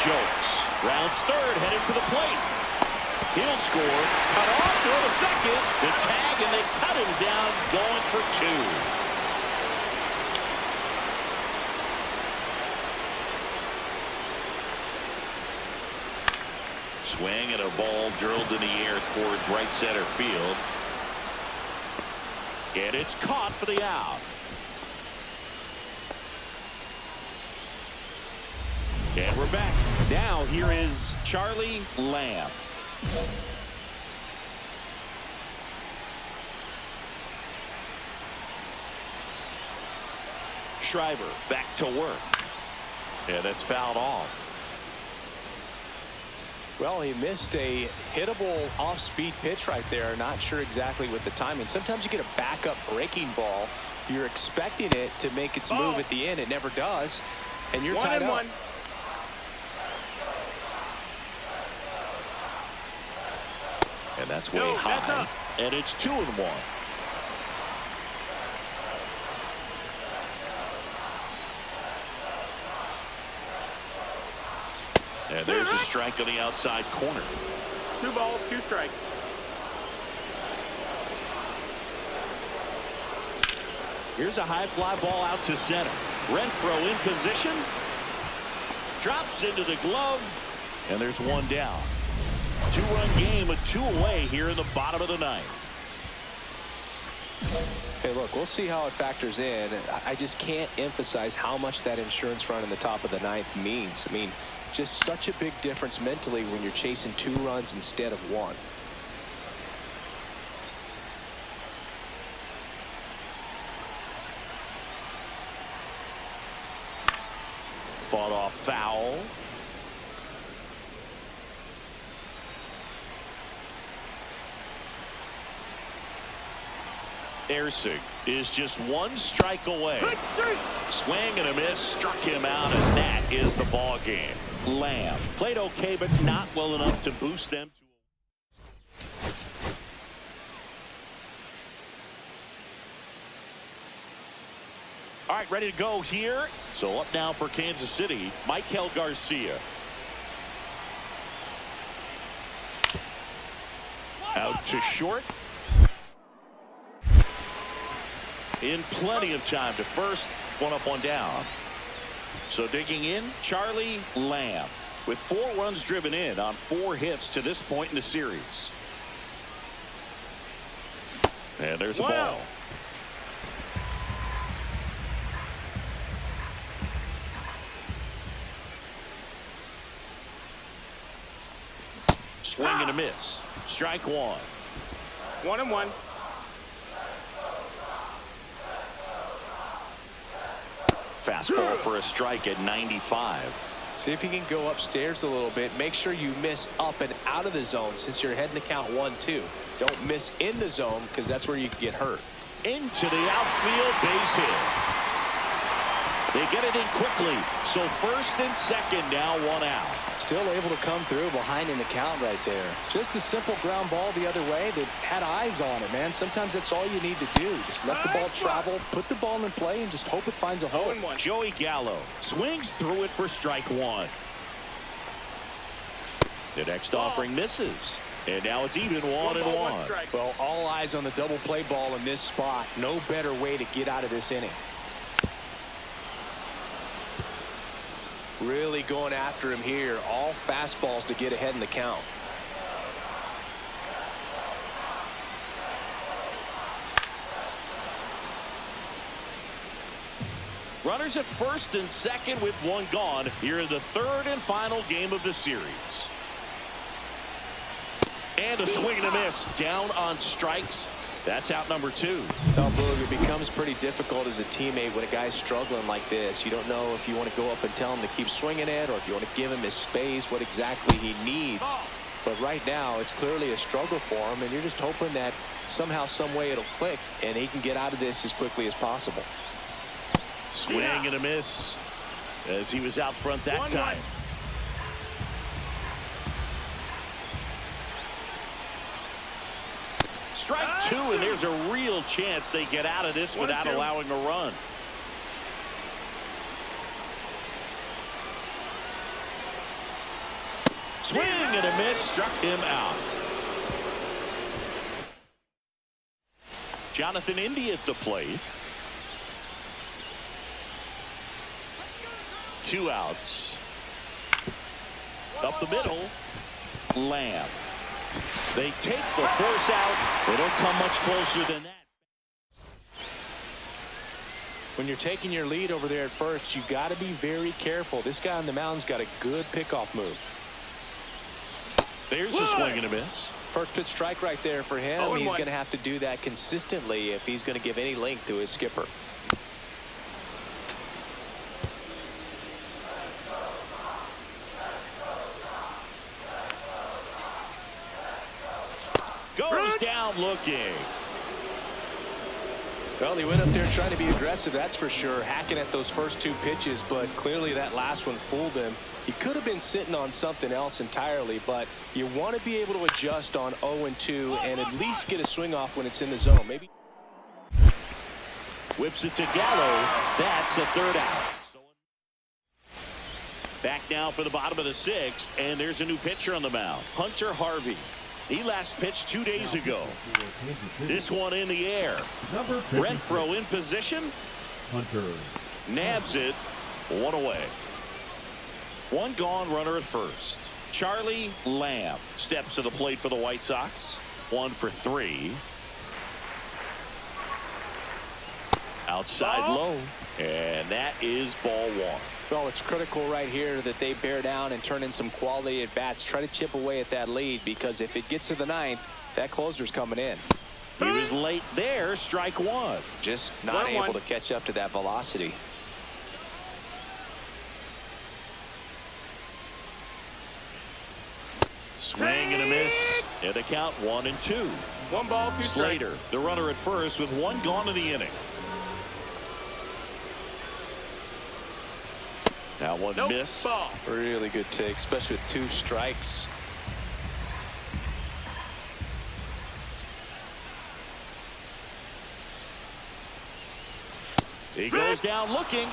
Jokes rounds third, headed for the plate. He'll score. Cut off, throw to second. The tag, and they cut him down, going for 2. Swing and a ball drilled in the air towards right center field. And it's caught for the out. And we're back. Now here is Charlie Lamb. Schreiber back to work. Yeah, that's fouled off. Well, he missed a hittable off-speed pitch right there. Not sure exactly with the timing. Sometimes you get a backup breaking ball. You're expecting it to make its move at the end. It never does. And you're tied up. And that's way high. And it's 2-1. And there's a strike on the outside corner. 2 balls, 2 strikes. Here's a high fly ball out to center. Renfroe in position. Drops into the glove. And there's 1 down. 2-run game with 2 away here in the bottom of the 9th. Hey, look, we'll see how it factors in. I just can't emphasize how much that insurance run in the top of the 9th means. I mean, just such a big difference mentally when you're chasing 2 runs instead of 1. Fought off foul. Ersig is just 1 strike away. Swing and a miss, struck him out, and that is the ball game. Lamb played okay, but not well enough to boost them to. All right, ready to go here. So up now for Kansas City, Michael Garcia. Out to short. In plenty of time to first. 1 up, 1 down. So digging in, Charlie Lamb with 4 runs driven in on 4 hits to this point in the series. And there's a ball. Swing and a miss. Strike 1. 1-1. Fastball for a strike at 95. See if you can go upstairs a little bit. Make sure you miss up and out of the zone since you're heading to count 1-2. Don't miss in the zone because that's where you can get hurt. Into the outfield, base hit. They get it in quickly. So first and second now, 1 out. Still able to come through behind in the count right there. Just a simple ground ball the other way. They had eyes on it, man. Sometimes that's all you need to do. Just let the ball travel, put the ball in play, and just hope it finds a hole. Joey Gallo swings through it for strike 1. The next offering misses. And now it's even 1-1. Well, all eyes on the double play ball in this spot. No better way to get out of this inning. Really going after him here. All fastballs to get ahead in the count. Runners at first and second with one gone here in the third and final game of the series. And a swing and a miss. Down on strikes. That's out number 2. Now, Boog, it becomes pretty difficult as a teammate when a guy's struggling like this. You don't know if you want to go up and tell him to keep swinging it or if you want to give him his space, what exactly he needs. But right now, it's clearly a struggle for him, and you're just hoping that somehow, some way it'll click, and he can get out of this as quickly as possible. Swing and a miss as he was out front that time. Strike 2, and there's a real chance they get out of this without allowing a run. Swing and a miss, struck him out. Jonathan India at the plate. 2 outs. Up the middle. Lamb. They take the force out. They don't come much closer than that. When you're taking your lead over there at first, you got to be very careful. This guy on the mound's got a good pickoff move. There's a swing and a miss. First pitch strike right there for him. He's going to have to do that consistently if he's going to give any length to his skipper. Goes down looking. Well, he went up there trying to be aggressive, that's for sure, hacking at those first 2 pitches, but clearly that last one fooled him. He could have been sitting on something else entirely, but you want to be able to adjust on 0-2 and at least get a swing off when it's in the zone. Maybe Whips it to Gallo. That's the 3rd out. Back now for the bottom of the 6th, and there's a new pitcher on the mound, Hunter Harvey. He last pitched 2 days ago. This one in the air. Renfroe in position. Hunter nabs it. 1 away. 1 gone, runner at first. Charlie Lamb steps to the plate for the White Sox. 1 for 3. Outside low, and that is ball 1. Well, it's critical right here that they bear down and turn in some quality at bats. Try to chip away at that lead, because if it gets to the 9th, that closer's coming in. He was late there. Strike 1. Just not able to catch up to that velocity. Swing and a miss. And a count 1-2. 1 ball, 2 strikes. Slater, the runner at first, with 1 gone in the inning. That one missed. Ball. Really good take, especially with 2 strikes. He goes down looking.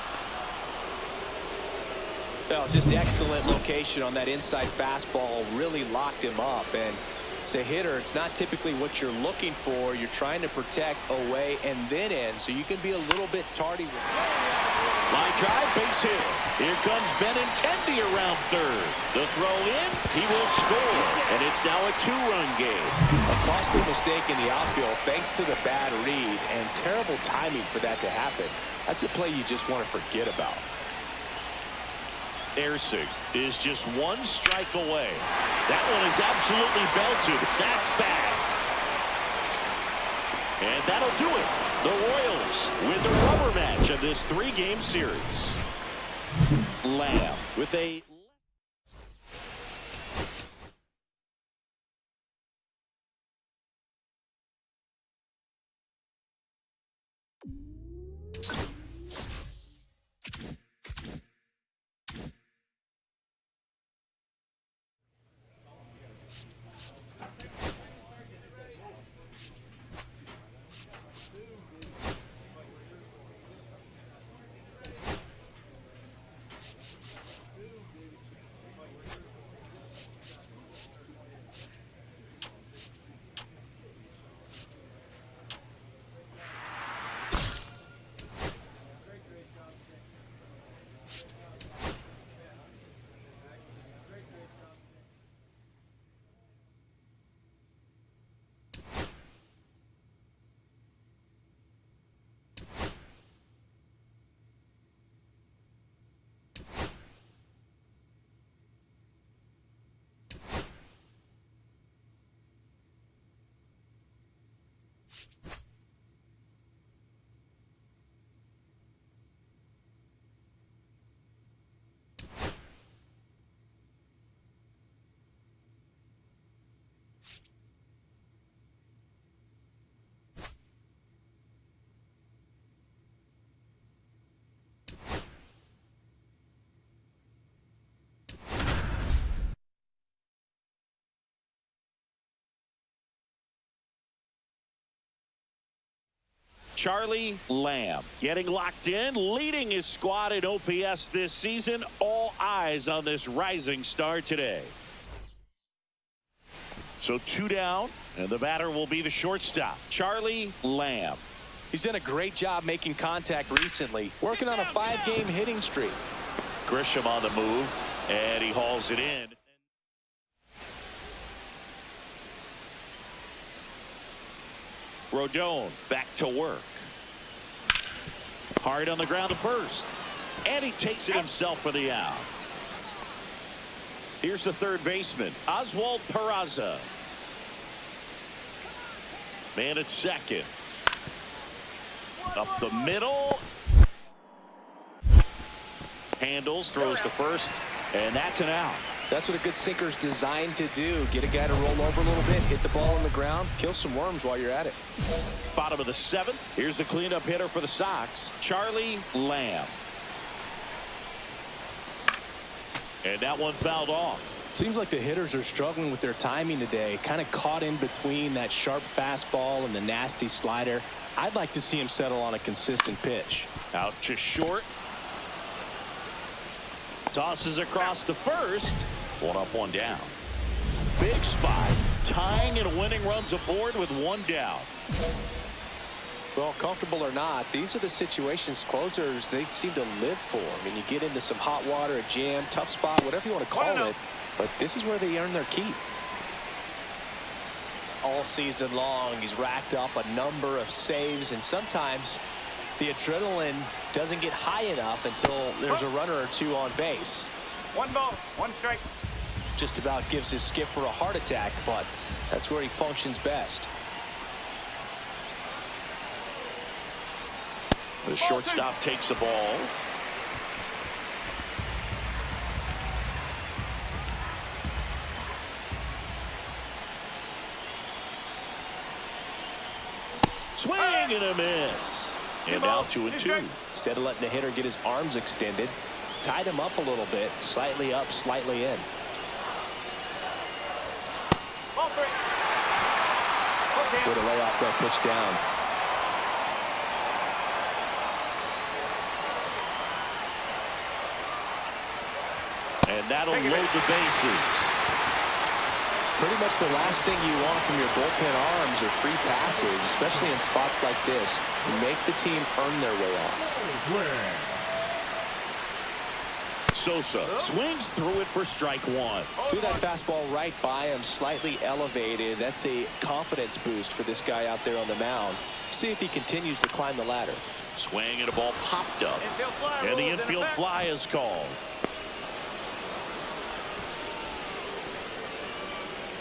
Well, just excellent location on that inside fastball. Really locked him up. And as a hitter, it's not typically what you're looking for. You're trying to protect away and then in, so you can be a little bit tardy with Line drive, base hit. Here comes Benintendi around 3rd. The throw in, he will score, and it's now a 2-run game. a costly mistake in the outfield thanks to the bad read, and terrible timing for that to happen. That's a play you just want to forget about. Ersig is just 1 strike away. That one is absolutely belted. That's bad. And that'll do it. The Royals win the rubber match of this 3-game series. Lamb with a Charlie Lamb getting locked in, leading his squad in OPS this season. All eyes on this rising star today. So 2 down, and the batter will be the shortstop, Charlie Lamb. He's done a great job making contact recently, working on a 5-game hitting streak. Grisham on the move, and he hauls it in. Rodon back to work. Hard on the ground to first. And he takes it himself for the out. Here's the third baseman, Oswald Peraza. Man at second. Up the middle. Handles, throws to first, and that's an out. That's what a good sinker's designed to do. Get a guy to roll over a little bit, hit the ball on the ground, kill some worms while you're at it. Bottom of the 7th. Here's the cleanup hitter for the Sox, Charlie Lamb. And that one fouled off. Seems like the hitters are struggling with their timing today. Kind of caught in between that sharp fastball and the nasty slider. I'd like to see him settle on a consistent pitch. Out to short. Tosses across to first. 1 up, 1 down. Big spot. Tying and winning runs aboard with 1 down. Well, comfortable or not, these are the situations closers they seem to live for. I mean, you get into some hot water, a jam, tough spot, whatever you want to call it, but this is where they earn their keep. All season long, he's racked up a number of saves, and sometimes the adrenaline doesn't get high enough until there's a runner or two on base. 1 ball, 1 strike. Just about gives his skipper a heart attack, but that's where he functions best. The shortstop takes the ball. Swing and a miss. And now 2-2. Instead of letting the hitter get his arms extended, tied him up a little bit, slightly up, slightly in. Ball 3. Way to lay off that pitch down. And that'll load the bases. Pretty much the last thing you want from your bullpen arms are free passes, especially in spots like this. Make the team earn their way on. Sosa swings through it for strike 1. Threw that fastball right by him, slightly elevated. That's a confidence boost for this guy out there on the mound. See if he continues to climb the ladder. Swing and a ball popped up. And the infield fly is called.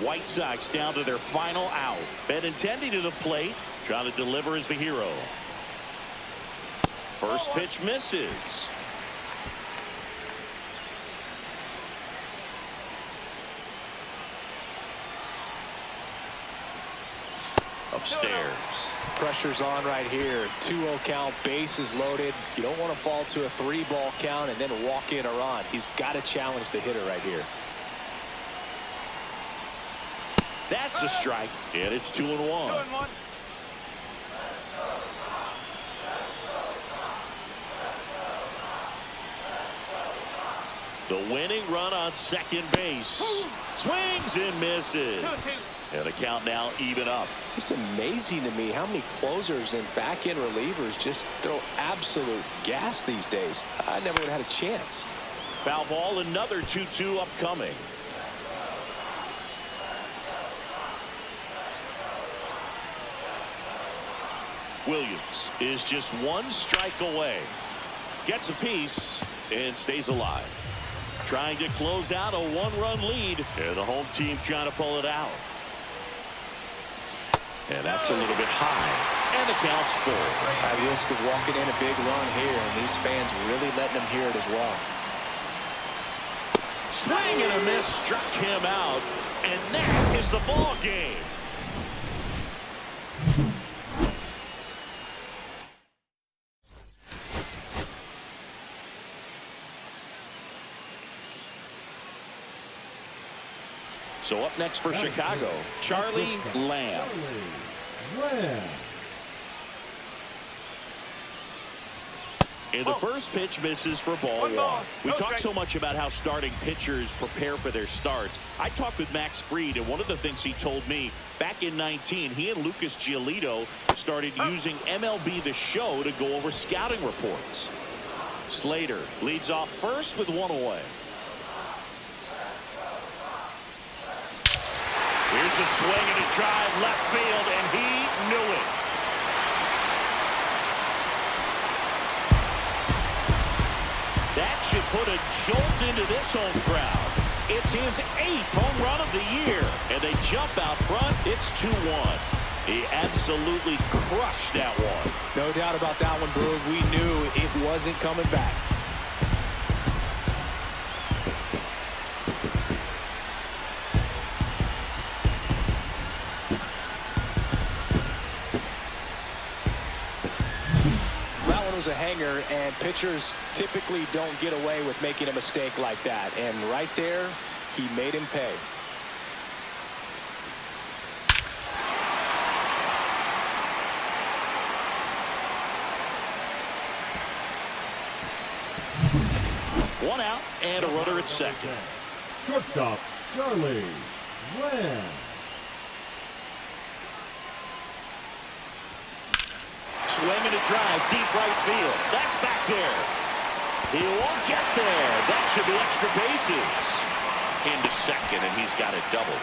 White Sox down to their final out. Benintendi to the plate. Trying to deliver as the hero. First pitch misses. Upstairs. Pressure's on right here. 2-0 count, bases loaded. You don't want to fall to a 3-ball count and then walk in a run. He's got to challenge the hitter right here. That's a strike, and it's 2-1. 2-1. The winning run on second base. Swings and misses. 2-2. And the count now even up. Just amazing to me how many closers and back-end relievers just throw absolute gas these days. I never would have had a chance. Foul ball, another 2-2 upcoming. Williams is just 1 strike away. Gets a piece and stays alive. Trying to close out a 1-run lead. And the home team trying to pull it out. And that's a little bit high. And the count's full. At risk of walking in a big run here, and these fans really letting them hear it as well. Swing and a miss struck him out. And that is the ball game. So up next for Chicago, Charlie Lamb. And the first pitch misses for ball one. We talk so much about how starting pitchers prepare for their starts. I talked with Max Fried, and one of the things he told me back in 19, he and Lucas Giolito started using MLB The Show to go over scouting reports. Slater leads off first with one away. Here's a swing and a drive left field, and he knew it. That should put a jolt into this home crowd. It's his 8th home run of the year, and they jump out front. It's 2-1. He absolutely crushed that one. No doubt about that one, Boog. We knew it wasn't coming back. Was a hanger, and pitchers typically don't get away with making a mistake like that, and right there he made him pay. One out and a runner at second. Shortstop Charlie Lamb. Swing and a drive, deep right field. That's back there. He won't get there. That should be extra bases. Into second, and he's got it doubled.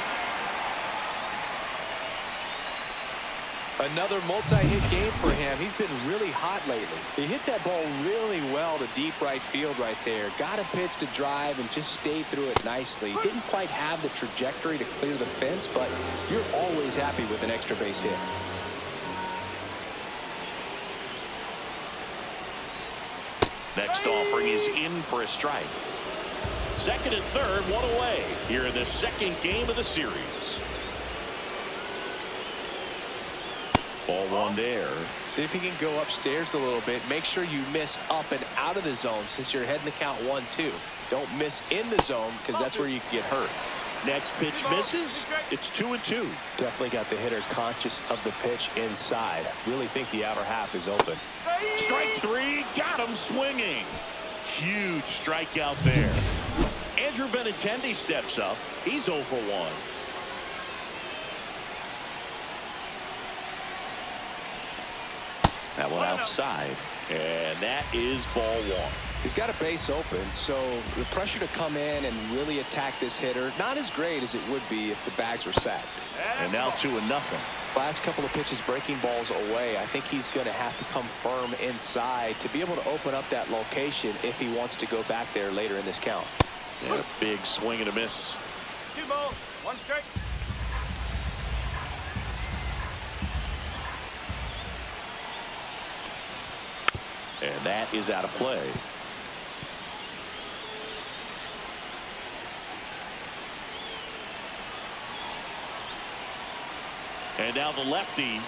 Another multi-hit game for him. He's been really hot lately. He hit that ball really well to deep right field right there. Got a pitch to drive and just stayed through it nicely. Didn't quite have the trajectory to clear the fence, but you're always happy with an extra base hit. Next offering is in for a strike. Second and third, one away here in the second game of the series. Ball one there. See if he can go upstairs a little bit. Make sure you miss up and out of the zone since you're heading the count 1-2. Don't miss in the zone because that's where you can get hurt. Next pitch misses. It's 2-2. Definitely got the hitter conscious of the pitch inside. Really think the outer half is open. Strike three. Got him swinging. Huge strikeout there. Andrew Benintendi steps up. He's 0 for 1. That one outside, and that is ball one. He's got a base open, so the pressure to come in and really attack this hitter, not as great as it would be if the bags were sacked. And now 2-0. Last couple of pitches breaking balls away. I think he's going to have to come firm inside to be able to open up that location if he wants to go back there later in this count. And a big swing and a miss. 2 balls, 1 strike. And that is out of play. And now the lefty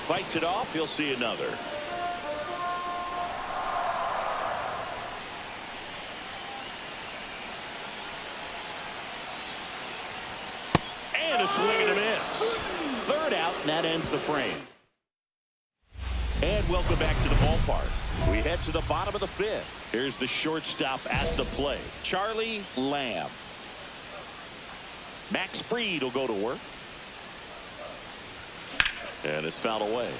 fights it off. He'll see another. And a swing and a miss. Third out, and that ends the frame. And welcome back to the ballpark. We head to the bottom of the 5th. Here's the shortstop at the plate, Charlie Lamb. Max Fried will go to work. And it's fouled away.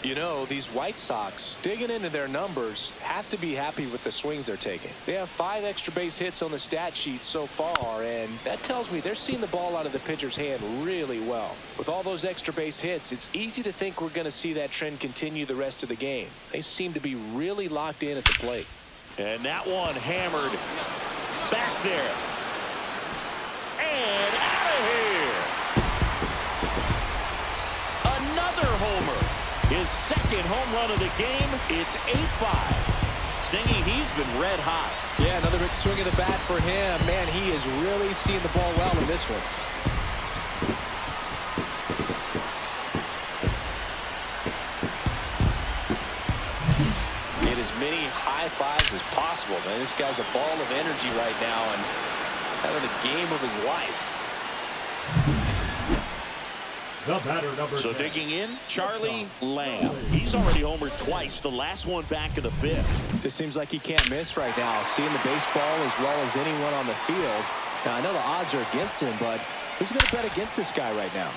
You know, these White Sox, digging into their numbers, have to be happy with the swings they're taking. They have 5 extra base hits on the stat sheet so far, and that tells me they're seeing the ball out of the pitcher's hand really well. With all those extra base hits, it's easy to think we're going to see that trend continue the rest of the game. They seem to be really locked in at the plate. And that one hammered back there. And out of here. second home run of the game. It's 8-5. Singy, he's been red hot. Yeah, another big swing of the bat for him. Man, he is really seeing the ball well in this one. Get as many high fives as possible, man. This guy's a ball of energy right now and having the game of his life. The batter, number So 10. digging in, Charlie Lamb. He's already homered twice, the last one back in the 5th. Just seems like he can't miss right now, seeing the baseball as well as anyone on the field. Now, I know the odds are against him, but who's going to bet against this guy right now?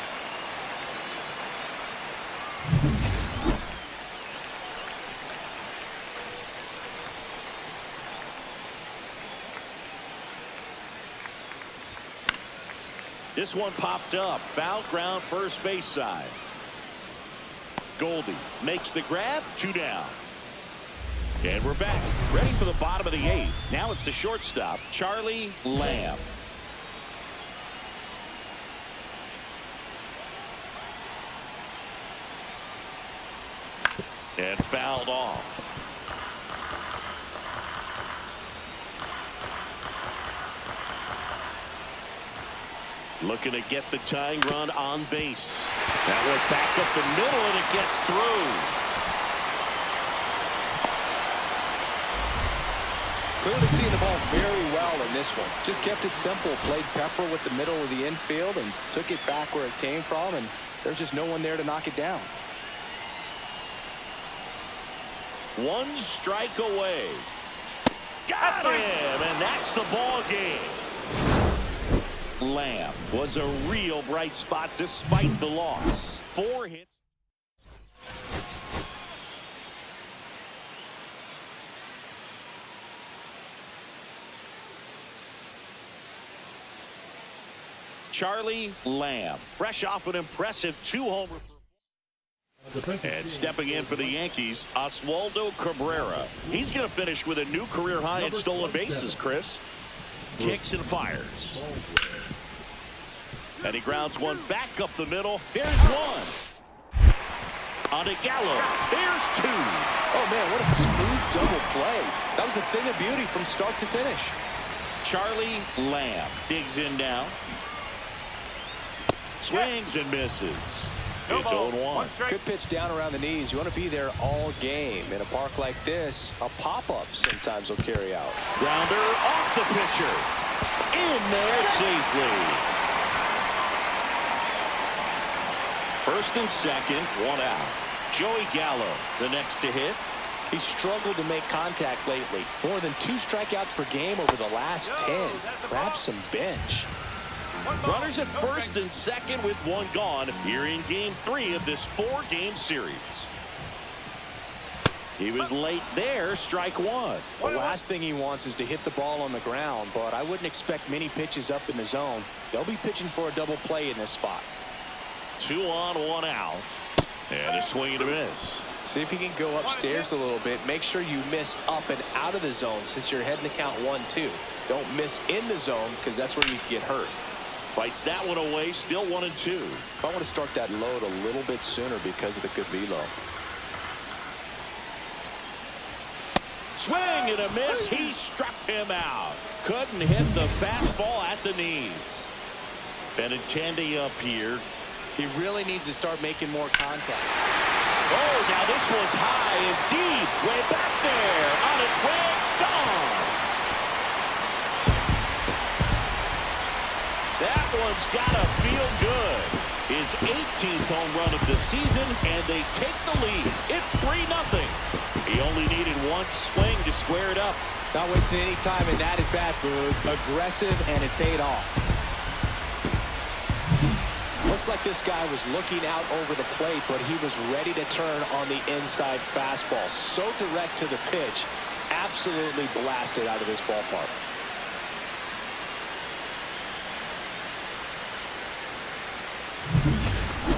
This one popped up. Foul ground, first base side. Goldie makes the grab. 2 down. And we're back. Ready for the bottom of the 8th. Now it's the shortstop, Charlie Lamb. And fouled off. Looking to get the tying run on base. That one back up the middle, and it gets through. Clearly seeing the ball very well in this one. Just kept it simple. Played pepper with the middle of the infield and took it back where it came from, and there's just no one there to knock it down. 1 strike away. Got him, and that's the ball game. Lamb was a real bright spot despite the loss. 4 hits. Charlie Lamb, fresh off an impressive 2-homer. And stepping in for the Yankees, Oswaldo Cabrera. He's going to finish with a new career high in stolen bases, Chris. Kicks and fires. And he grounds one back up the middle. There's one. On to Gallo. There's 2. Oh, man, what a smooth double play. That was a thing of beauty from start to finish. Charlie Lamb digs in now. Swings and misses. It's 0-1. Good pitch down around the knees. You want to be there all game. In a park like this, a pop-up sometimes will carry out. Grounder off the pitcher. In there safely. First and second, 1 out. Joey Gallo, the next to hit. He's struggled to make contact lately. More than 2 strikeouts per game over the last 10. Grab some bench. Runners at first and second with 1 gone here in game 3 of this 4-game series. He was late there, strike 1. The last thing he wants is to hit the ball on the ground, but I wouldn't expect many pitches up in the zone. They'll be pitching for a double play in this spot. 2 on, 1 out. And a swing and a miss. See if you can go upstairs a little bit. Make sure you miss up and out of the zone since you're heading to count 1-2. Don't miss in the zone because that's where you get hurt. Fights that one away, still 1-2. I want to start that load a little bit sooner because of the good velo. Swing and a miss. He struck him out. Couldn't hit the fastball at the knees. Benintendi up here. He really needs to start making more contact. Oh, now this one's high and deep. Way back there. On its way. Gone. That one's got to feel good. His 18th home run of the season, and they take the lead. It's 3-0. He only needed 1 swing to square it up. Not wasting any time in that at bat, Boog. Aggressive, and it paid off. Looks like this guy was looking out over the plate, but he was ready to turn on the inside fastball. So direct to the pitch. Absolutely blasted out of this ballpark.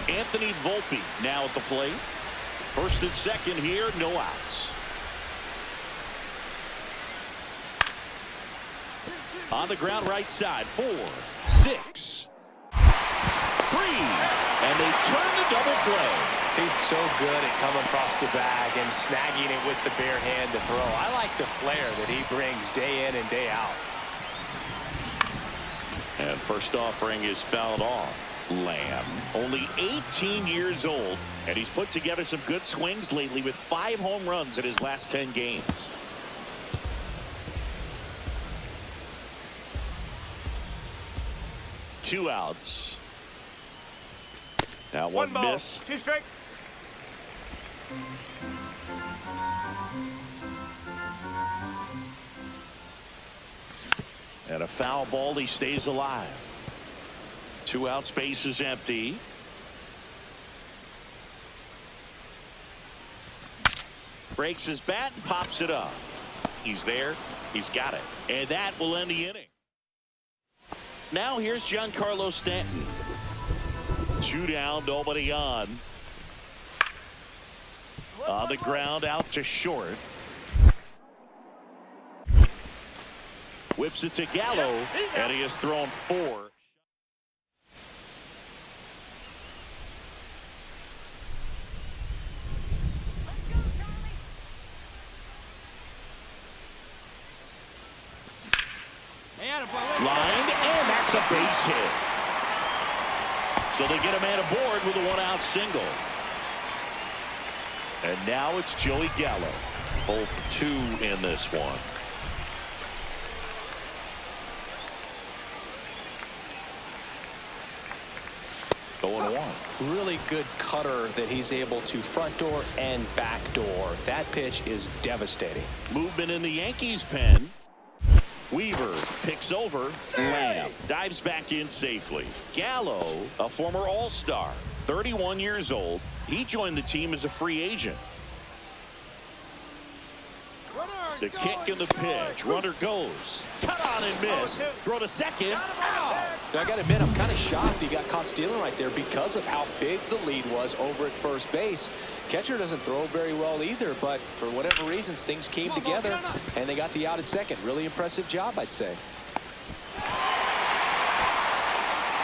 Anthony Volpe now at the plate. First and second here, no outs. On the ground right side, 4, 6, 3, and they turn the double play. He's so good at coming across the bag and snagging it with the bare hand to throw. I like the flair that he brings day in and day out. And first offering is fouled off. Lamb, only 18 years old, and he's put together some good swings lately with 5 home runs in his last 10 games. Two outs. That one ball, missed. 2 strikes. And a foul ball, he stays alive. 2 outs, base is empty. Breaks his bat and pops it up. He's there. He's got it. And that will end the inning. Now here's Giancarlo Stanton. 2 down, nobody on. On the ground, out to short. Whips it to Gallo, and he has thrown 4. Lined, and that's a base hit. So they get a man aboard with a 1-out single. And now it's Joey Gallo. Both 2 in this one. Going 1. Really good cutter that he's able to front door and back door. That pitch is devastating. Movement in the Yankees pen. Weaver picks over. Lamb dives back in safely. Gallo, a former All-Star, 31 years old. He joined the team as a free agent. The kick and the pitch. Runner goes. Cut on and miss. Throw to second. Out. I got to admit, I'm kind of shocked he got caught stealing right there because of how big the lead was over at first base. Catcher doesn't throw very well either, but for whatever reasons, things came together, and they got the out at second. Really impressive job, I'd say.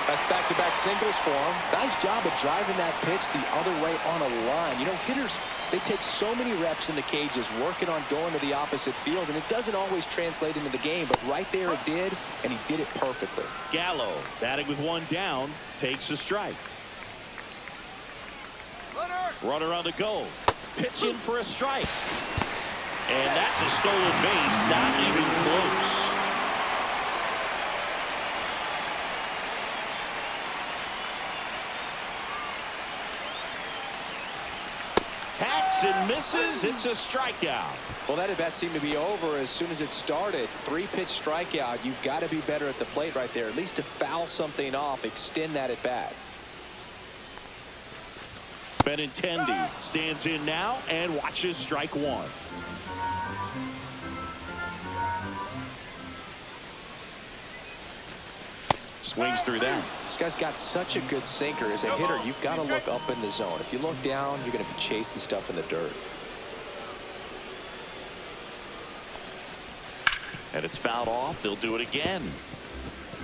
That's back-to-back singles for him. Nice job of driving that pitch the other way on a line. You know, hitters, they take so many reps in the cages working on going to the opposite field, and it doesn't always translate into the game, but right there it did, and he did it perfectly. Gallo, batting with 1 down, takes a strike. Runner on the go. Pitch in for a strike. And that's a stolen base, not even close. Hacks and misses. It's a strikeout. Well, that at-bat seemed to be over as soon as it started. 3-pitch strikeout. You've got to be better at the plate right there, at least to foul something off, extend that at-bat. Benintendi stands in now and watches strike 1. Swings through that. This guy's got such a good sinker. As a hitter, you've got to look up in the zone. If you look down, you're going to be chasing stuff in the dirt. And it's fouled off. They'll do it again.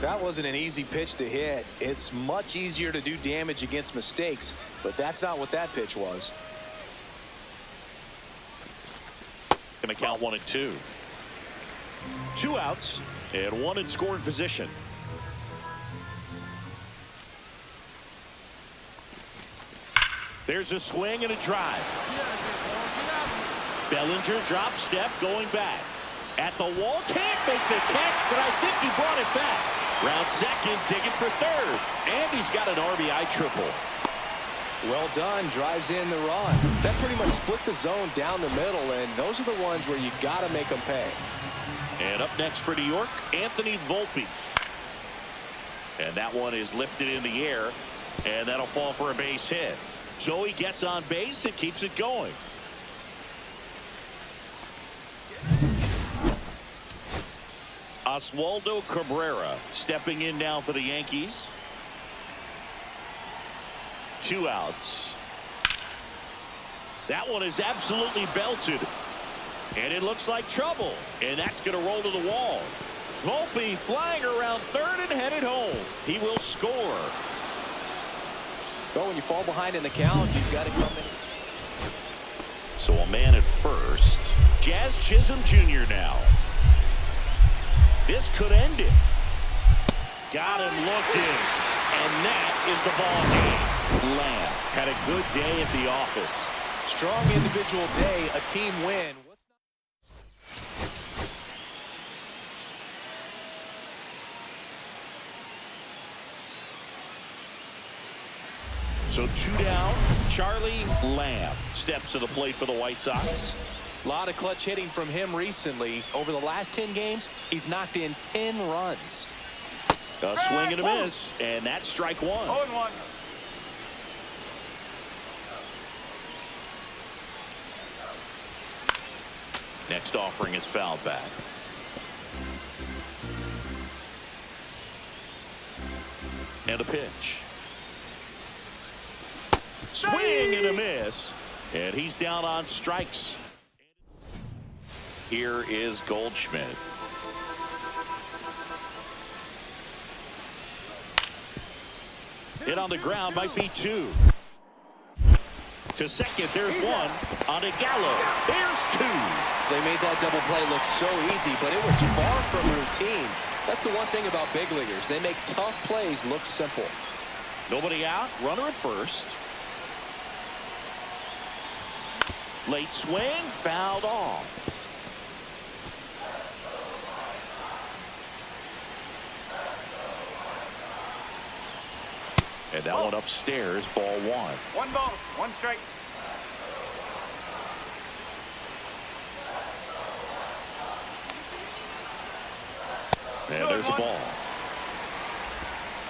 That wasn't an easy pitch to hit. It's much easier to do damage against mistakes, but that's not what that pitch was. Going to count 1 and 2. 2 outs and 1 in scoring position. There's a swing and a drive. Bellinger drop step going back. At the wall, can't make the catch, but I think he brought it back. Round second, digging for third. And he's got an RBI triple. Well done, drives in the run. That pretty much split the zone down the middle, and those are the ones where you got to make them pay. And up next for New York, Anthony Volpe. And that one is lifted in the air, and that'll fall for a base hit. So he gets on base and keeps it going. Oswaldo Cabrera stepping in now for the Yankees. 2 outs. That one is absolutely belted. And it looks like trouble. And that's going to roll to the wall. Volpe flying around third and headed home. He will score. Well, when you fall behind in the count, you've got to come in. So a man at first. Jazz Chisholm Jr. now. This could end it. Got him looked in. And that is the ball game. Lamb had a good day at the office. Strong individual day, a team win. So 2 down. Charlie Lamb steps to the plate for the White Sox. A lot of clutch hitting from him recently. Over the last 10 games, he's knocked in 10 runs. A swing and a miss, and that's strike one. 0-1. Next offering is fouled back. And a pitch. Swing and a miss. And he's down on strikes. Here is Goldschmidt. Hit on the ground might be 2. To second, there's 1. On to Gallo. There's 2. They made that double play look so easy, but it was far from routine. That's the one thing about big leaguers. They make tough plays look simple. Nobody out. Runner at first. Late swing. Fouled off. And that one upstairs. Ball 1. 1 ball, 1 strike. And there's a ball.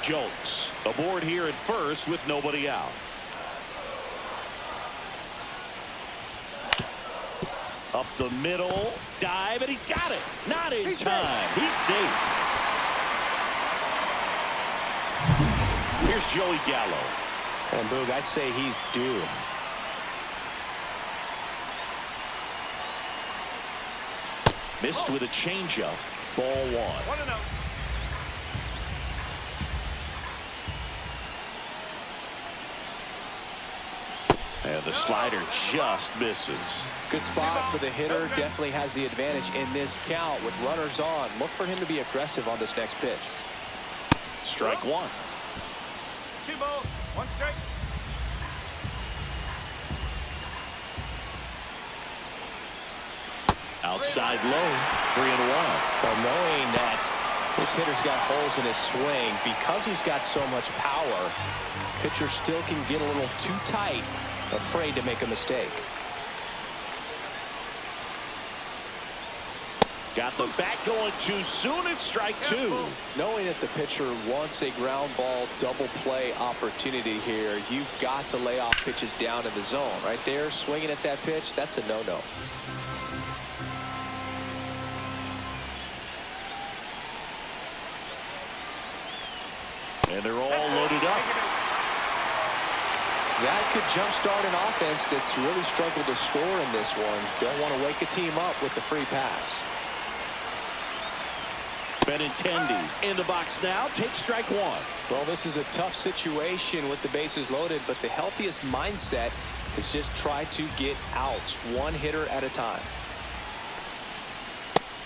Jokes aboard here at first with nobody out. Up the middle. Dive, and he's got it. Not in time. He's safe. Here's Joey Gallo. And Boog, I'd say he's due. Missed with a changeup. Ball 1. 1-0. And the slider just misses. Good spot for the hitter. Definitely has the advantage in this count with runners on. Look for him to be aggressive on this next pitch. Strike 1. 2 balls, 1 strike. Outside low. 3-1. Well, knowing that this hitter's got holes in his swing, because he's got so much power, pitcher still can get a little too tight, afraid to make a mistake. Got the bat going too soon. It's strike 2. Knowing that the pitcher wants a ground ball double play opportunity here, you've got to lay off pitches down in the zone. Right there, swinging at that pitch, that's a no-no. And they're all loaded up. That could jumpstart an offense that's really struggled to score in this one. Don't want to wake a team up with the free pass. Benintendi in the box now. Takes strike 1. Well, this is a tough situation with the bases loaded, but the healthiest mindset is just try to get outs, 1 hitter at a time.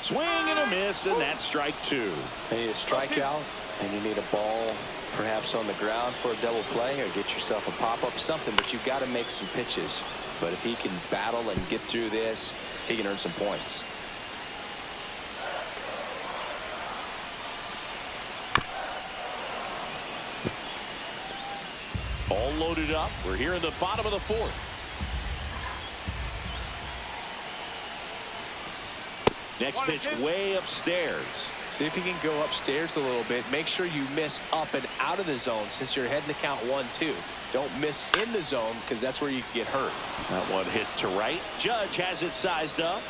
Swing and a miss, and that's strike 2. You need a strikeout, and you need a ball perhaps on the ground for a double play, or get yourself a pop-up, something, but you've got to make some pitches. But if he can battle and get through this, he can earn some points. All loaded up. We're here in the bottom of the 4th. Next pitch way upstairs. See if you can go upstairs a little bit. Make sure you miss up and out of the zone since you're heading to count 1-2. Don't miss in the zone because that's where you can get hurt. That one hit to right. Judge has it sized up.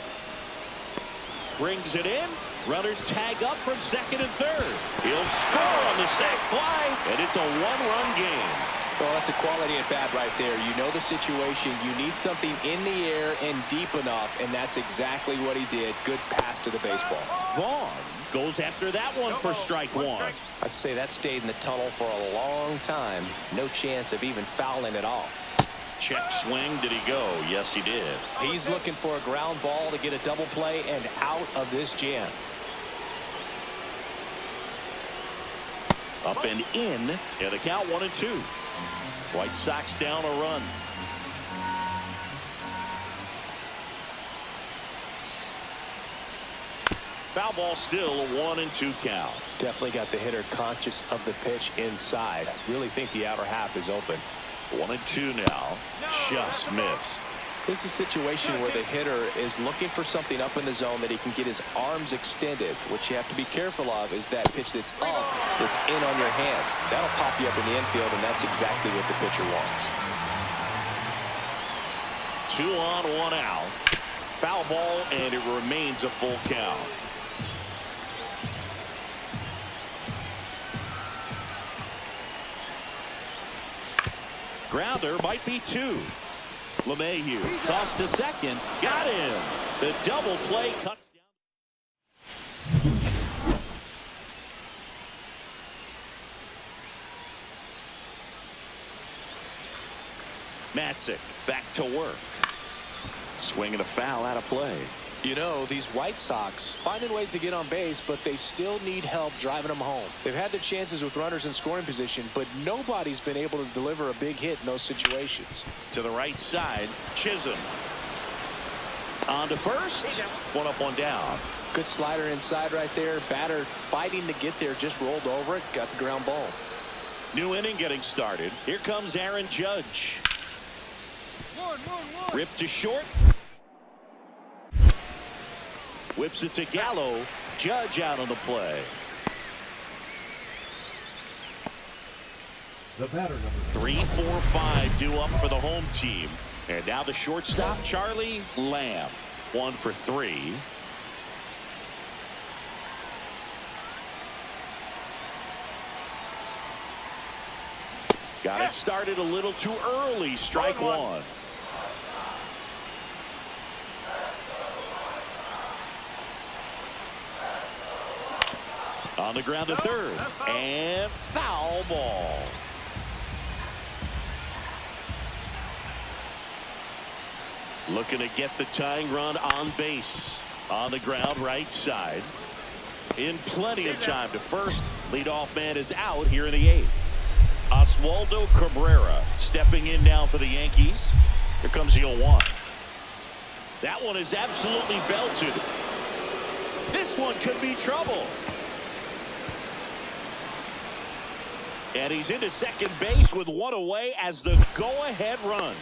Brings it in. Runners tag up from second and third. He'll score on the sac fly, and it's a 1-run game. Well, that's a quality at bat right there. You know the situation. You need something in the air and deep enough, and that's exactly what he did. Good pass to the baseball. Vaughn Goes after that one for strike one. I'd say that stayed in the tunnel for a long time. No chance of even fouling it off. Check swing. Did he go? Yes, he did. He's looking for a ground ball to get a double play and out of this jam. Up and in. And the count 1-2. White Sox down a run. Foul ball still a 1-2 count. Definitely got the hitter conscious of the pitch inside. Really think the outer half is open. 1-2 now. Just missed. This is a situation where the hitter is looking for something up in the zone that he can get his arms extended. What you have to be careful of is that pitch that's up, that's in on your hands. That'll pop you up in the infield, and that's exactly what the pitcher wants. 2 on, 1 out. Foul ball, and it remains a full count. Grounder might be 2. LeMahieu tossed to second. Got him. The double play cuts down. Matzik back to work. Swinging a foul out of play. You know, these White Sox finding ways to get on base, but they still need help driving them home. They've had their chances with runners in scoring position, but nobody's been able to deliver a big hit in those situations. To the right side, Chisholm. On to first. 1 up, 1 down. Good slider inside right there. Batter fighting to get there, just rolled over it, got the ground ball. New inning getting started. Here comes Aaron Judge. Ripped to short. Whips it to Gallo. Judge out on the play. The batter number 3, 4, 5 due up for the home team. And now the shortstop, Charlie Lamb. 1 for 3. Got it started a little too early. Strike 1. On the ground to third. And foul ball. Looking to get the tying run on base. On the ground right side. In plenty of time to first. Leadoff man is out here in the 8th. Oswaldo Cabrera stepping in now for the Yankees. Here comes the 0-1. That one is absolutely belted. This one could be trouble. And he's into second base with 1 away as the go-ahead run.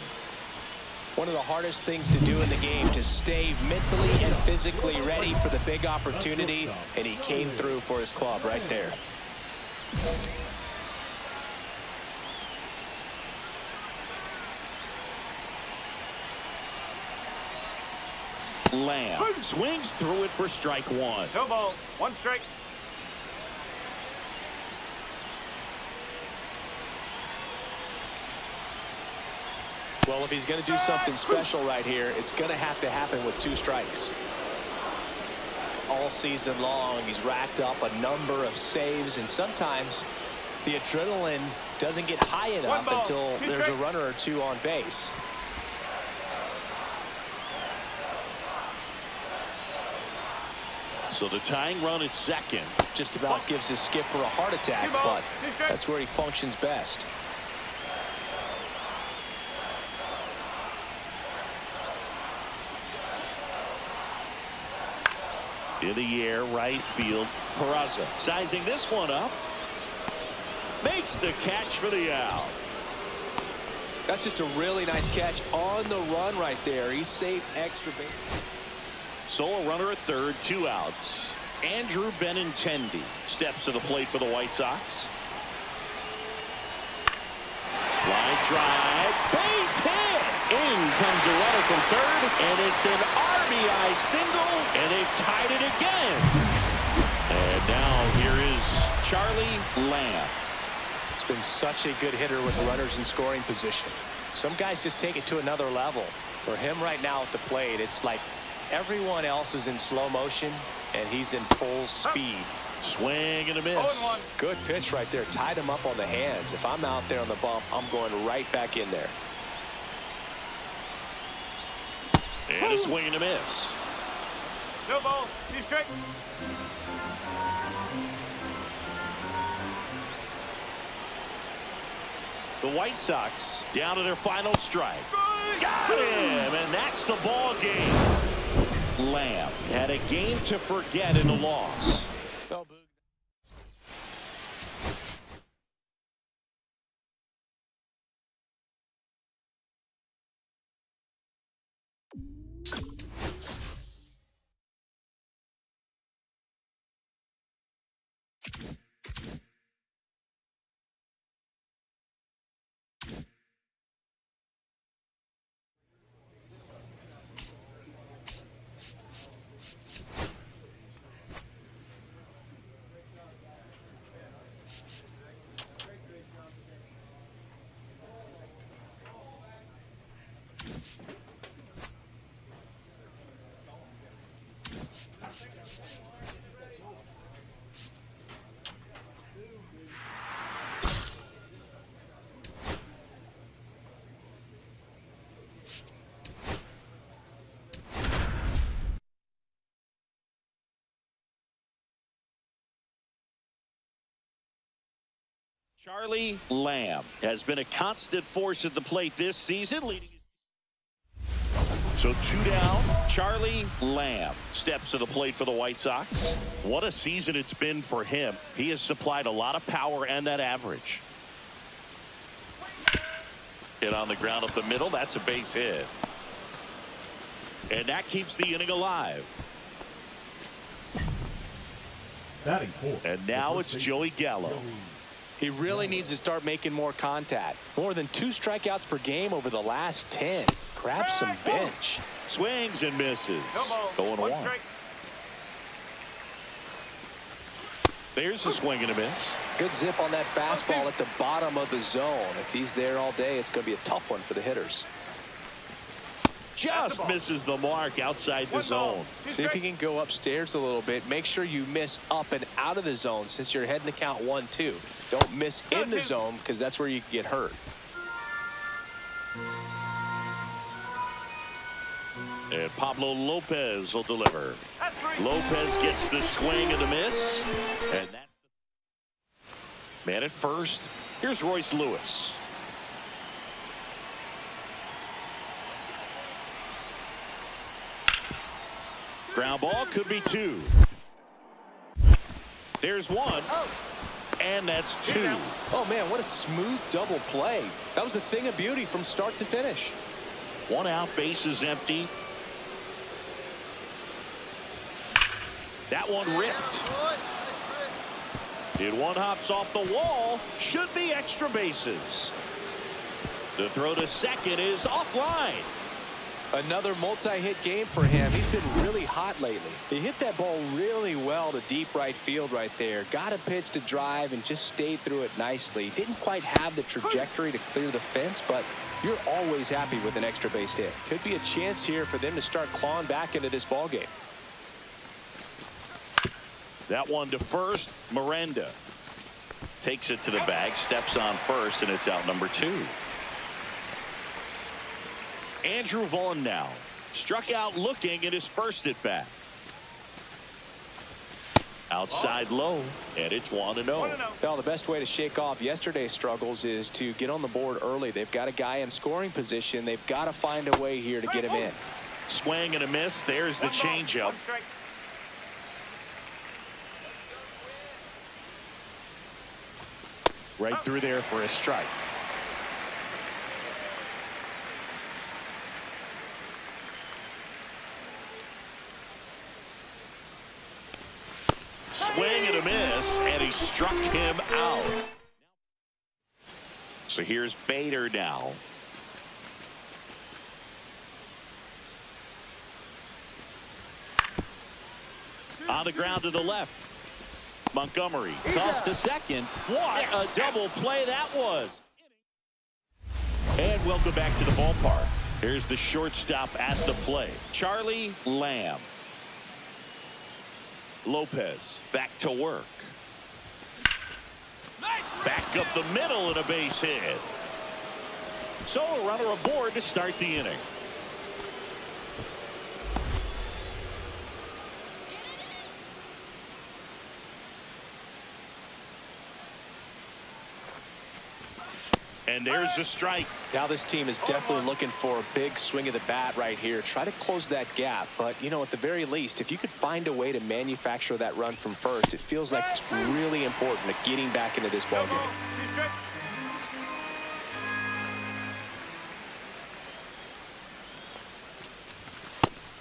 One of the hardest things to do in the game, to stay mentally and physically ready for the big opportunity, and he came through for his club right there. Lamb swings through it for strike 1. No ball. 1 strike. Well, if he's going to do something special right here, it's going to have to happen with 2 strikes. All season long, he's racked up a number of saves, and sometimes the adrenaline doesn't get high enough until there's a runner or 2 on base. So the tying run at second. Just about gives his skipper a heart attack, but that's where he functions best. In the air, right field. Peraza sizing this one up. Makes the catch for the out. That's just a really nice catch on the run right there. He saved extra base. Solo runner at third, 2 outs. Andrew Benintendi steps to the plate for the White Sox. Line drive, base hit. In comes the runner from third, and it's an RBI single, and they've tied it again. And now here is Charlie Lamb. It's been such a good hitter with runners in scoring position. Some guys just take it to another level. For him right now at the plate, it's like Everyone else is in slow motion, and he's in full speed. Swing and a miss. 0-1. Good pitch right there. Tied him up on the hands. If I'm out there on the bump, I'm going right back in there. And a swing and a miss. 2 balls, 2 strikes. The White Sox down to their final strike. Got him, and that's the ball game. Lamb had a game to forget in the loss. Charlie Lamb has been a constant force at the plate this season, leading. So 2 down. Charlie Lamb steps to the plate for the White Sox. What a season it's been for him. He has supplied a lot of power and that average. Hit on the ground up the middle. That's a base hit. And that keeps the inning alive. Batting fourth. And now it's Joey Gallo. He really needs to start making more contact. More than 2 strikeouts per game over the last 10. Grab some bench. Swings and misses. No ball, 1 0-1. strike. There's a swing and a miss. Good zip on that fastball at the bottom of the zone. If he's there all day, it's going to be a tough one for the hitters. Just misses the mark outside the 1 ball, zone. 2 See if you strikes. can go upstairs a little bit. Make sure you miss up and out of the zone since you're heading to count 1-2. Don't miss in the zone because that's where you can get hurt. And Pablo Lopez will deliver. That's 3. Lopez gets the swing and the miss. And that's the man at first. Here's Royce Lewis. Ground ball could be 2. There's 1. And that's 2. Oh, man, what a smooth double play. That was a thing of beauty from start to finish. 1 out, bases empty. That one ripped. And 1 hops off the wall. Should be extra bases. The throw to second is offline. Another multi-hit game for him. He's been really hot lately. He hit that ball really well to deep right field right there. Got a pitch to drive and just stayed through it nicely. Didn't quite have the trajectory to clear the fence, but you're always happy with an extra base hit. Could be a chance here for them to start clawing back into this ball game. That one to first. Miranda takes it to the bag, steps on first, and it's out number 2. Andrew Vaughn now struck out looking at his first at bat. Outside low, and it's 1-0. Well, the best way to shake off yesterday's struggles is to get on the board early. They've got a guy in scoring position. They've got to find a way here to get him in. Swing and a miss. There's the changeup. Right through there for a strike. Swing and a miss, and he struck him out. So here's Bader now. On the ground to the left. Montgomery tossed to second. What a double play that was. And welcome back to the ballpark. Here's the shortstop at the plate, Charlie Lamb. Lopez back to work. Back up the middle and a base hit. So a runner aboard to start the inning. And there's a strike. Now this team is definitely looking for a big swing of the bat right here. Try to close that gap. But, you know, at the very least, if you could find a way to manufacture that run from first, it feels like it's really important to getting back into this ball game.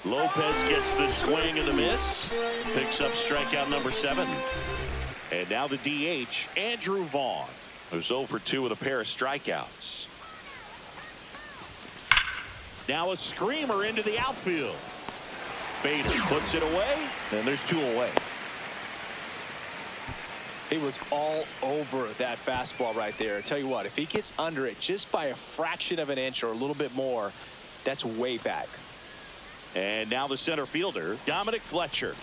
Lopez gets the swing and the miss. Picks up strikeout number 7. And now the DH, Andrew Vaughn, who's 0 for 2 with a pair of strikeouts. Now a screamer into the outfield. Bader puts it away, and there's 2 away. He was all over that fastball right there. I tell you what, if he gets under it just by a fraction of an inch or a little bit more, that's way back. And now the center fielder, Dominic Fletcher.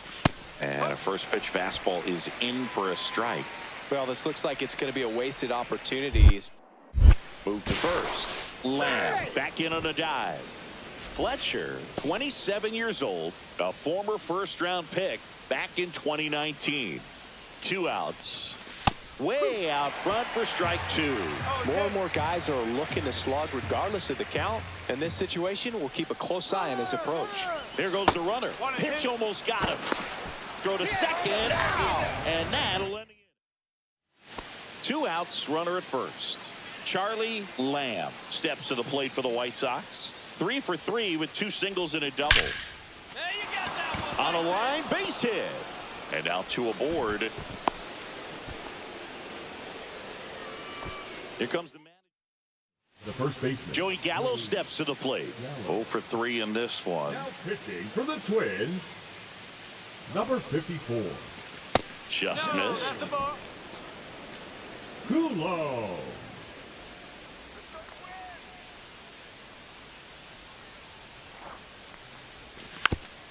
And a first pitch fastball is in for a strike. Well, this looks like it's going to be a wasted opportunity. Move to first. Lamb back in on a dive. Fletcher, 27 years old, a former first-round pick back in 2019. 2 outs. Way out front for strike 2. More and more guys are looking to slug regardless of the count. In this situation, we'll keep a close eye on his approach. There goes the runner. Pitch almost got him. Throw to second. And that'll end it. 2 outs, runner at first. Charlie Lamb steps to the plate for the White Sox. 3 for 3 with 2 singles and a double. There you got that one. On a line, base hit. And now 2 aboard. Here comes the man. The first baseman, Joey Gallo steps to the plate. 0 for 3 in this one. now pitching for the Twins, number 54, Just missed. Kulo.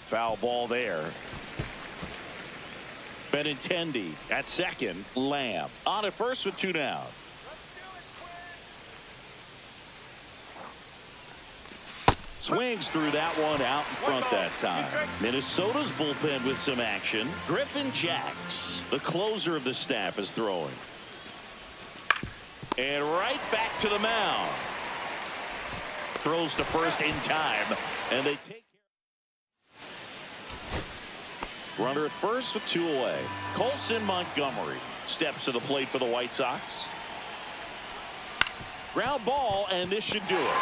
Foul ball there. Benintendi at second. Lamb on at first with 2 down. Swings through that one out in front that time. Minnesota's bullpen with some action. Griffin Jacks, the closer of the staff, is throwing. And right back to the mound. Throws to first in time. And they take care. Runner at first with 2 away. Colson Montgomery steps to the plate for the White Sox. Ground ball, and this should do it.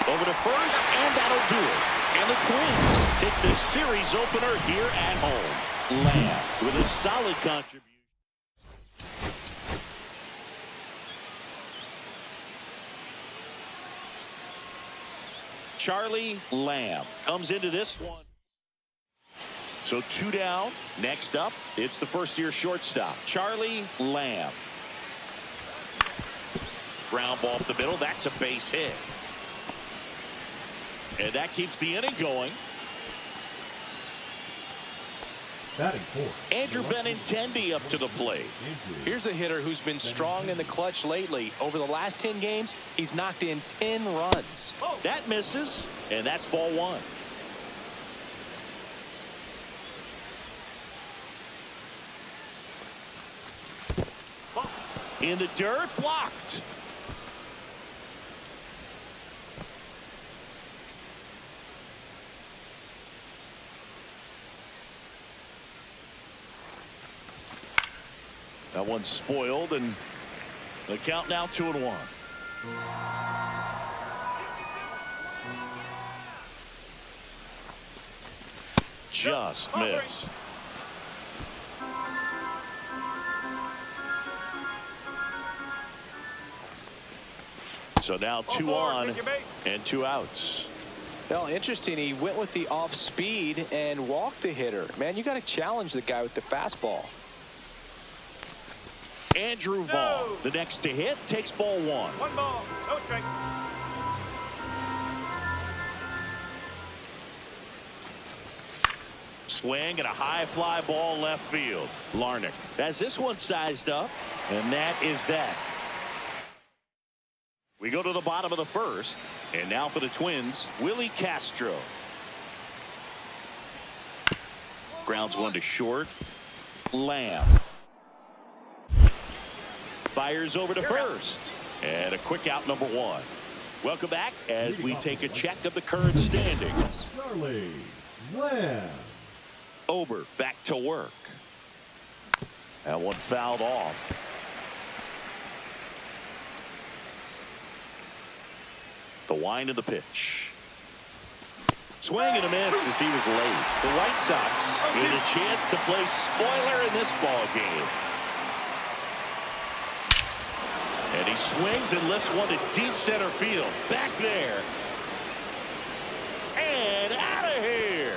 Over to first, and that'll do it. And the Twins take the series opener here at home. Lamb with a solid contribution. Charlie Lamb comes into this one. So 2 down. Next up, it's the first-year shortstop, Charlie Lamb. Ground ball up the middle. That's a base hit. And that keeps the inning going. Batting fourth, Andrew Benintendi up to the plate. Here's a hitter who's been strong in the clutch lately. Over the last 10 games, he's knocked in 10 runs. That misses, and that's ball 1. In the dirt, blocked. That one's spoiled, and the count now 2-1. Just missed. So now 2 on and 2 outs. Well, interesting. He went with the off speed and walked the hitter. Man, you got to challenge the guy with the fastball. Andrew Vaughn, the next to hit, takes ball 1. 1 ball, no strike. swing and a high fly ball left field. Larnach has this one sized up, and that is that. We go to the bottom of the first, and now for the Twins, Willie Castro. Grounds one to short. Lamb fires over to first, and a quick out, number one. Welcome back as we take a check of the current standings. Charlie Lamb. Ober back to work. That one fouled off. The wind of the pitch. Swing and a miss as he was late. The White Sox get a chance to play spoiler in this ball game. And he swings and lifts one to deep center field. Back there. And out of here.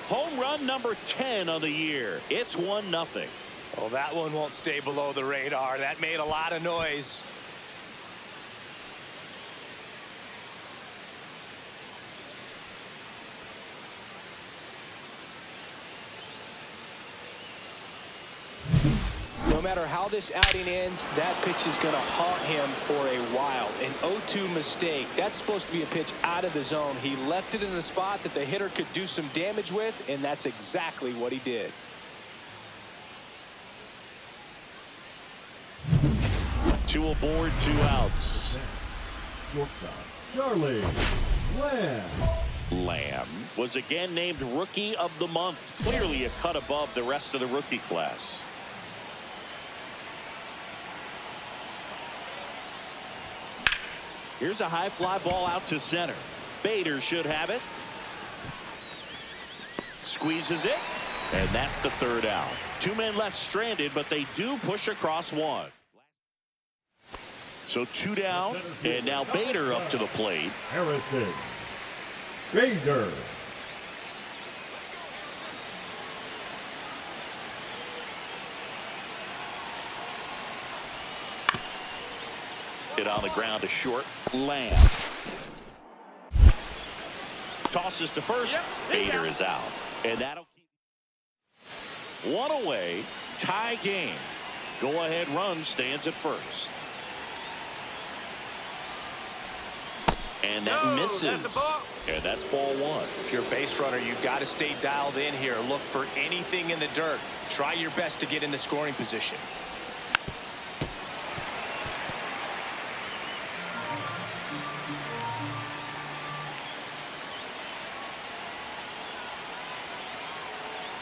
Home run number 10 on the year. It's 1-0. Well, that one won't stay below the radar. That made a lot of noise. No matter how this outing ends, that pitch is going to haunt him for a while. An 0-2 mistake. That's supposed to be a pitch out of the zone. He left it in the spot that the hitter could do some damage with, and that's exactly what he did. Two aboard, 2 outs. Shortstop Charlie Lamb. Lamb was again named Rookie of the Month. Clearly a cut above the rest of the rookie class. Here's a high fly ball out to center. Bader should have it. Squeezes it. And that's the 3rd out. 2 men left stranded, but they do push across one. So 2 down, and now Bader up to the plate. Harrison Bader. Hit on the ground to short. Lamb tosses to first. Bader is out, and that'll keep 1 away. Tie game. Go ahead run stands at first, and that misses, and that's ball 1. If you're a base runner, you've got to stay dialed in here. Look for anything in the dirt. Try your best to get in the scoring position.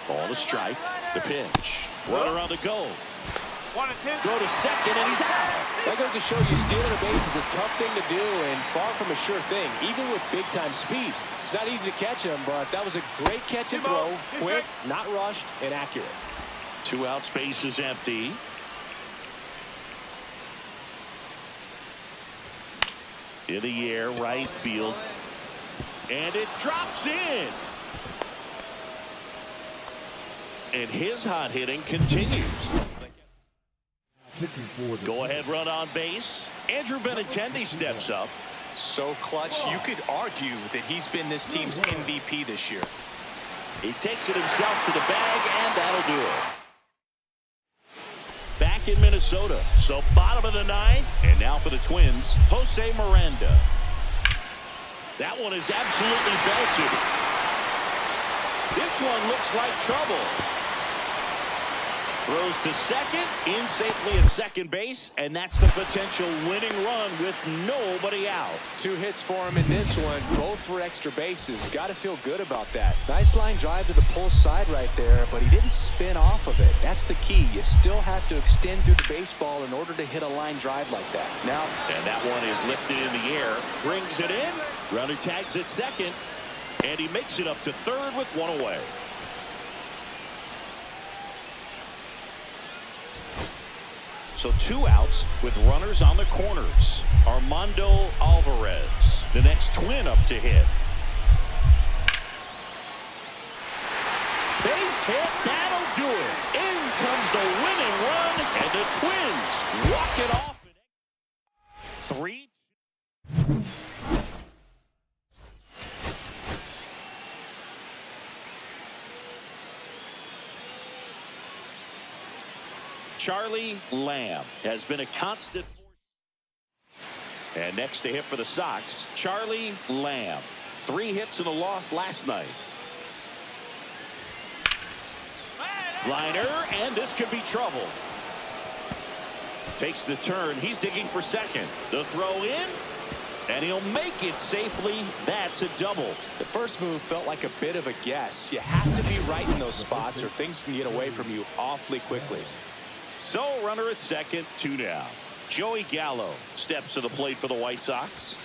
Ball to strike. The pitch. Runner on the go. 1 and 2. Go to second, and he's out. That goes to show you stealing a base is a tough thing to do and far from a sure thing, even with big-time speed. It's not easy to catch him, but that was a great catch and throw. Quick, not rushed, and accurate. 2 out, space is empty. In the air, right field. And it drops in. And his hot hitting continues. Go ahead run on base. Andrew Benintendi steps up. So clutch, you could argue that he's been this team's MVP this year. He takes it himself to the bag, and that'll do it. Back in Minnesota. So bottom of the 9th. And now for the Twins, Jose Miranda. That one is absolutely belted. This one looks like trouble. Throws to second, in safely at second base, and that's the potential winning run with nobody out. 2 hits for him in this one, both for extra bases. Got to feel good about that. Nice line drive to the pull side right there, but he didn't spin off of it. That's the key. You still have to extend through the baseball in order to hit a line drive like that. Now, and that one is lifted in the air, brings it in. Runner tags at second, and he makes it up to third with 1 away. So 2 outs with runners on the corners. Armando Alvarez, the next Twin up to hit. Base hit, that'll do it. In comes the winning run, and the Twins walk it off. 3. Charlie Lamb has been a constant. And next to hit for the Sox, Charlie Lamb. 3 hits and a loss last night. Liner, and this could be trouble. Takes the turn. He's digging for second. The throw in, and he'll make it safely. That's a double. The first move felt like a bit of a guess. You have to be right in those spots or things can get away from you awfully quickly. So runner at second, 2 down. Joey Gallo steps to the plate for the White Sox.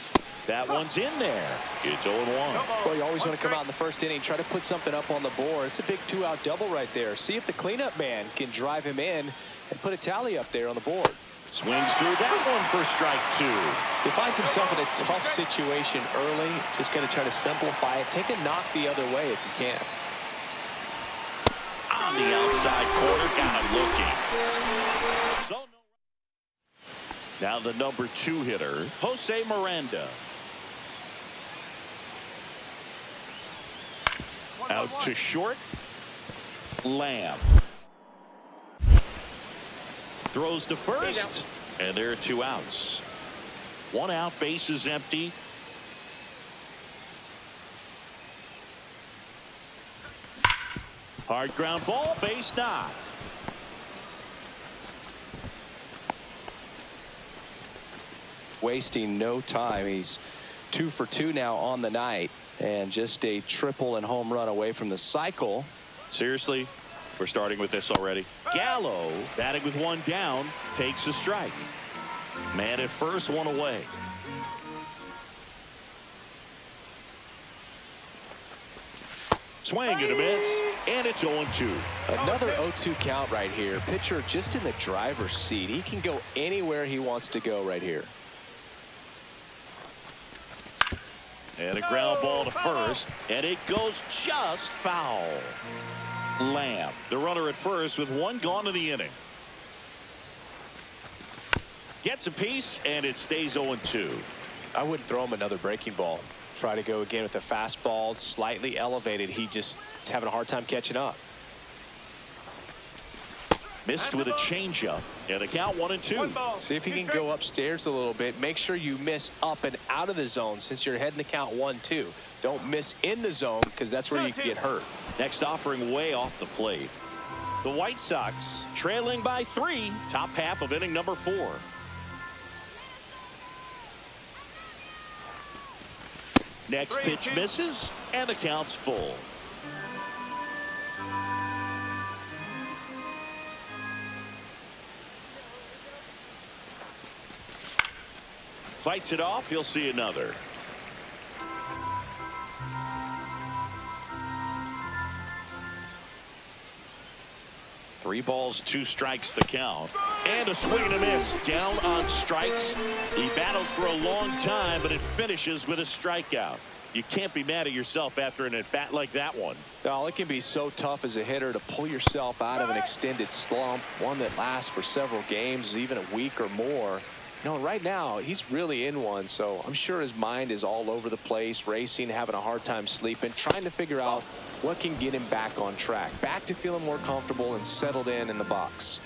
That one's in there. It's 0-1. Well, you always want to come out in the first inning, try to put something up on the board. It's a big 2-out double right there. See if the cleanup man can drive him in and put a tally up there on the board. Swings through that one for strike 2. He finds himself in a tough situation early. Just going to try to simplify it. Take a knock the other way if you can. On the outside corner, got him looking. So now the number 2 hitter, Jose Miranda. Out to short. Lamb. Throws to first. And there are 2 outs. 1 out, base is empty. Hard ground ball, base knock. Wasting no time. He's 2 for 2 now on the night. And just a triple and home run away from the cycle. Seriously, we're starting with this already. Gallo, batting with 1 down, takes a strike. Man at first, 1 away. Swing and a miss, and it's 0-2. Another 0-2 count right here. Pitcher just in the driver's seat. He can go anywhere he wants to go right here. And a ground ball to first, and it goes just foul. Lamb, the runner at first with 1 gone in the inning. Gets a piece, and it stays 0-2. I wouldn't throw him another breaking ball. Try to go again with the fastball, slightly elevated. He just is having a hard time catching up. Missed with a changeup, and a count 1-2. See if he can go upstairs a little bit. Make sure you miss up and out of the zone since you're heading the count 1-2. Don't miss in the zone because that's where you can get hurt. Next offering way off the plate. The White Sox trailing by 3, top half of inning number 4. Next pitch misses, and the count's full. Fights it off, he'll see another. Three balls, 2 strikes the count. And a swing and a miss. Down on strikes. He battled for a long time, but it finishes with a strikeout. You can't be mad at yourself after an at-bat like that one. Well, it can be so tough as a hitter to pull yourself out of an extended slump, one that lasts for several games, even a week or more. You know, right now, he's really in one, so I'm sure his mind is all over the place, racing, having a hard time sleeping, trying to figure out what can get him back on track, back to feeling more comfortable and settled in the box.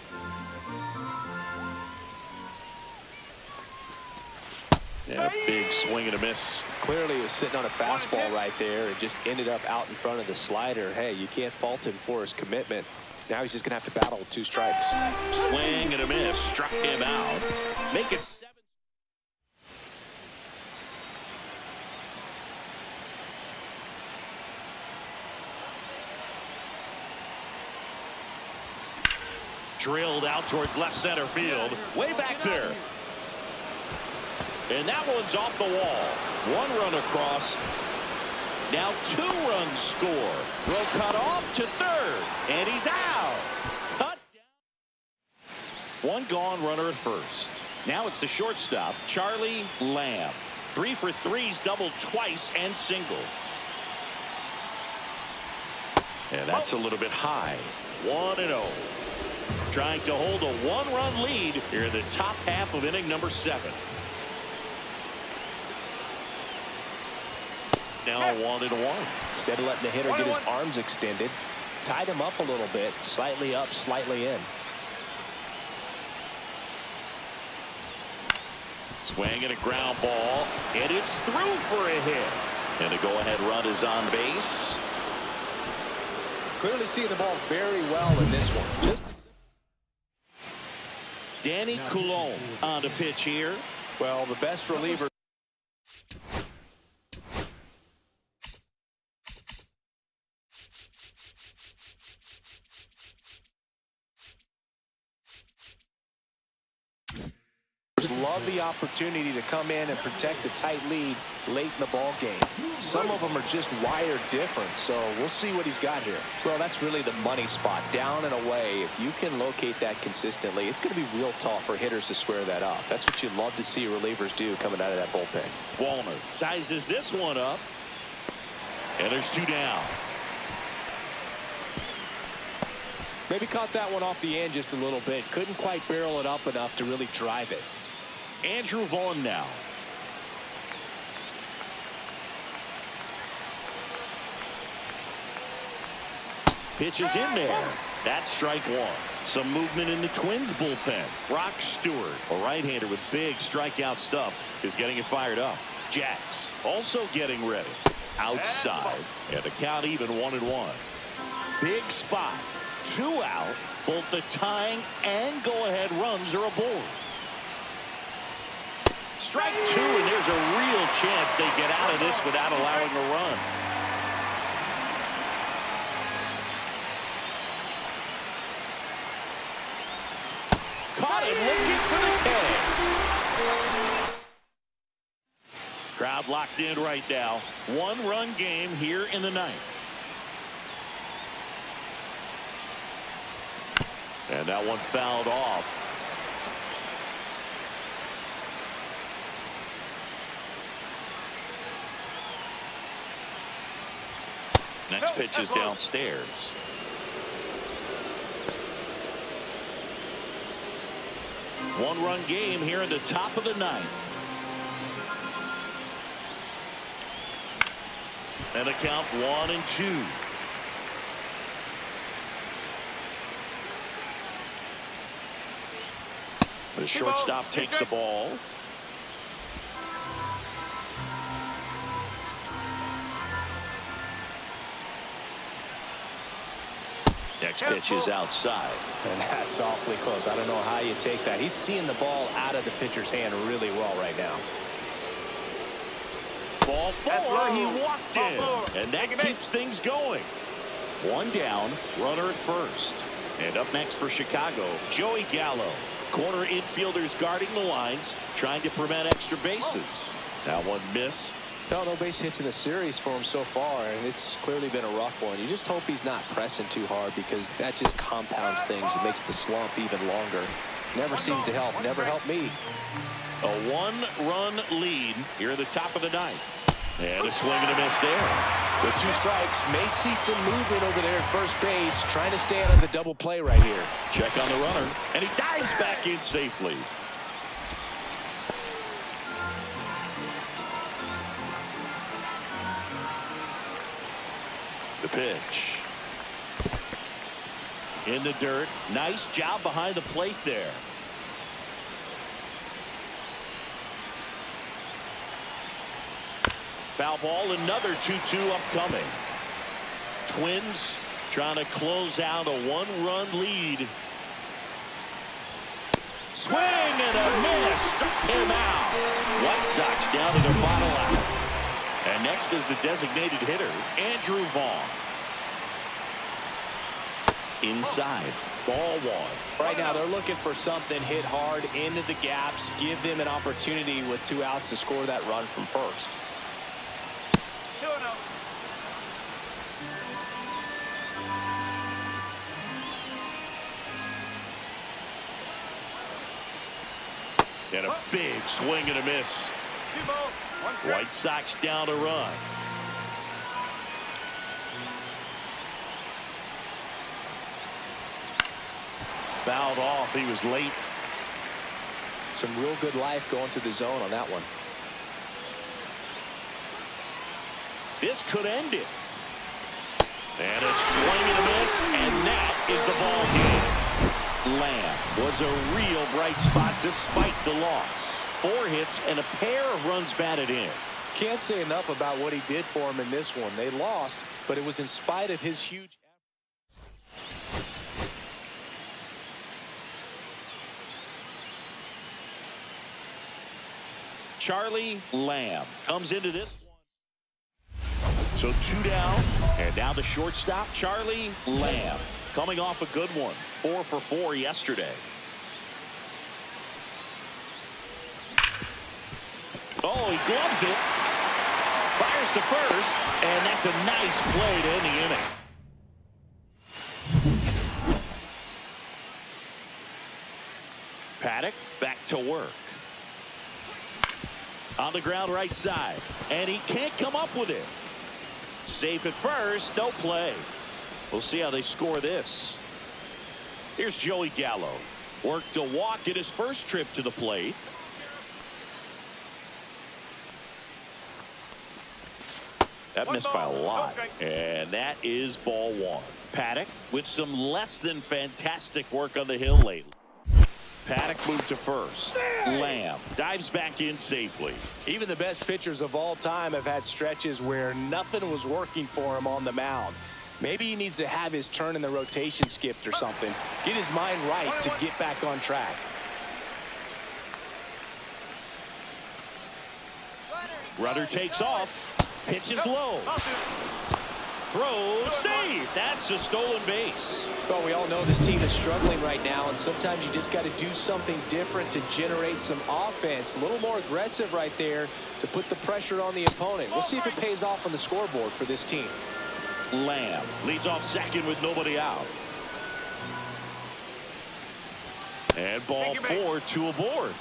Yeah, big swing and a miss. Clearly he was sitting on a fastball right there and just ended up out in front of the slider. Hey, you can't fault him for his commitment. Now he's just going to have to battle with 2 strikes. Swing and a miss. Struck him out. Make it 7. Drilled out towards left center field. Way back there. And that one's off the wall. 1 run across. Now 2 runs score. Throw cut off to third. And he's out. Cut down. 1 gone, runner at first. Now it's the shortstop, Charlie Lamb. 3 for 3's doubled twice and single. And that's a little bit high. 1-0. Trying to hold a 1-run lead here in the top half of inning number 7. Now 1-1. Instead of letting the hitter get his arms extended, tied him up a little bit, slightly up, slightly in. Swing and a ground ball, and it's through for a hit. And a go-ahead run is on base. Clearly seeing the ball very well in this one. Danny Coulomb on the pitch here. Well, the best reliever. Love the opportunity to come in and protect a tight lead late in the ball game. Some of them are just wired different, so we'll see what he's got here. Well, that's really the money spot, down and away. If you can locate that consistently, it's going to be real tough for hitters to square that up. That's what you love to see relievers do coming out of that bullpen. Walner sizes this one up, and there's 2 down. Maybe caught that one off the end just a little bit. Couldn't quite barrel it up enough to really drive it. Andrew Vaughn now. Pitch is in there. That's strike 1. Some movement in the Twins bullpen. Brock Stewart, a right-hander with big strikeout stuff, is getting it fired up. Jacks also getting ready. Outside. And the count even 1-1. Big spot. 2 out. Both the tying and go-ahead runs are aboard. Strike 2, and there's a real chance they get out of this without allowing a run. Caught him looking for the K. Crowd locked in right now. 1-run game here in the 9th. And that one fouled off. Next pitch is downstairs. One-run game here in the top of the 9th. And a count 1-2. The shortstop takes the ball. Next pitch is outside. And that's awfully close. I don't know how you take that. He's seeing the ball out of the pitcher's hand really well right now. Ball 4, he walked in. And that keeps things going. 1 down, runner at first. And up next for Chicago, Joey Gallo. Corner infielders guarding the lines, trying to prevent extra bases. That one missed. No base hits in the series for him so far, and it's clearly been a rough one. You just hope he's not pressing too hard, because that just compounds things. It makes the slump even longer. Never seemed to help. Never helped me. A 1-run lead here at the top of the 9th. And a swing and a miss there. With 2 strikes, may see some movement over there at first base, trying to stay out of the double play right here. Check on the runner, and he dives back in safely. The pitch. In the dirt. Nice job behind the plate there. Foul ball, another 2-2 upcoming. Twins trying to close out a 1-run lead. Swing and a miss. Struck him out. White Sox down to their final out. And next is the designated hitter, Andrew Vaughn. Inside. Ball 1. Right now, they're looking for something hit hard into the gaps, give them an opportunity with 2 outs to score that run from first. And a big swing and a miss. White Sox down a run. Fouled off. He was late. Some real good life going through the zone on that one. This could end it. And a swing and a miss, and that is the ball game. Lamb was a real bright spot despite the loss. 4 hits and a pair of runs batted in. Can't say enough about what he did for him in this one. They lost, but it was in spite of his huge Charlie Lamb comes into this one. So 2 down, and now the shortstop, Charlie Lamb, coming off a good one. 4 for 4 yesterday. Oh, he gloves it. Fires to first, and that's a nice play to end the inning. Paddock back to work. On the ground right side, and he can't come up with it. Safe at first, no play. We'll see how they score this. Here's Joey Gallo. Worked a walk in his first trip to the plate. That missed by a lot, and that is ball 1. Paddock with some less than fantastic work on the hill lately. Paddock moved to first. Lamb dives back in safely. Even the best pitchers of all time have had stretches where nothing was working for him on the mound. Maybe he needs to have his turn in the rotation skipped or something. Get his mind right to get back on track. Rudder takes off. Pitches low. Throws safe. That's a stolen base. Well, we all know this team is struggling right now, and sometimes you just got to do something different to generate some offense. A little more aggressive right there to put the pressure on the opponent. We'll see if it pays off on the scoreboard for this team. Lamb leads off second with nobody out. And ball 4, 2 aboard.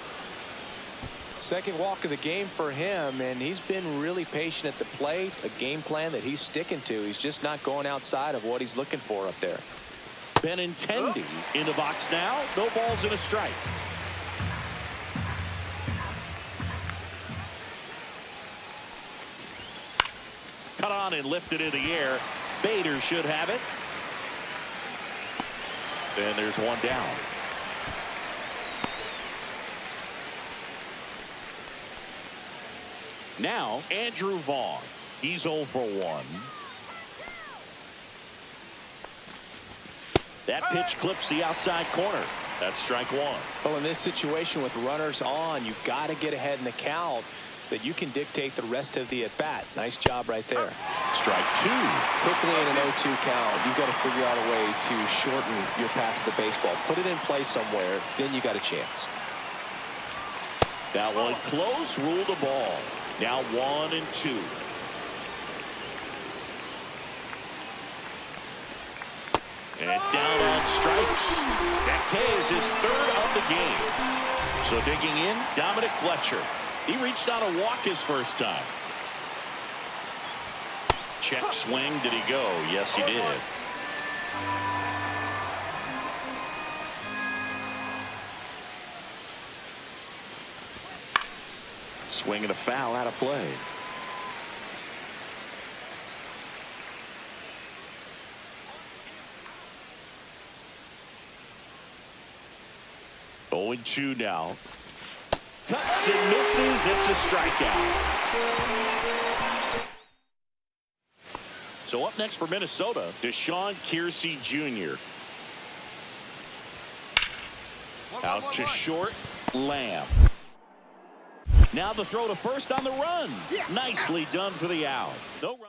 Second walk of the game for him, and he's been really patient at the plate. A game plan that he's sticking to. He's just not going outside of what he's looking for up there. Benintendi in the box now. No balls and a strike. Cut on and lifted in the air. Bader should have it. And there's one down. Now, Andrew Vaughn. He's 0 for 1. That pitch clips the outside corner. That's strike 1. Well, in this situation with runners on, you've got to get ahead in the count so that you can dictate the rest of the at-bat. Nice job right there. Strike 2. Quickly in an 0-2 count, you've got to figure out a way to shorten your path to the baseball. Put it in play somewhere, then you got a chance. That one close, ruled the ball. Now 1 and 2. And down on strikes. That pays his 3rd of the game. So digging in, Dominic Fletcher. He reached on a walk his first time. Check swing. Did he go? Yes, he did. Swing and a foul out of play. Oh, and 2 now. Cuts and misses. It's a strikeout. So up next for Minnesota, Deshaun Kiersey Jr. Out to short, Lamb. Now the throw to first on the run. Nicely done for the out. No runs.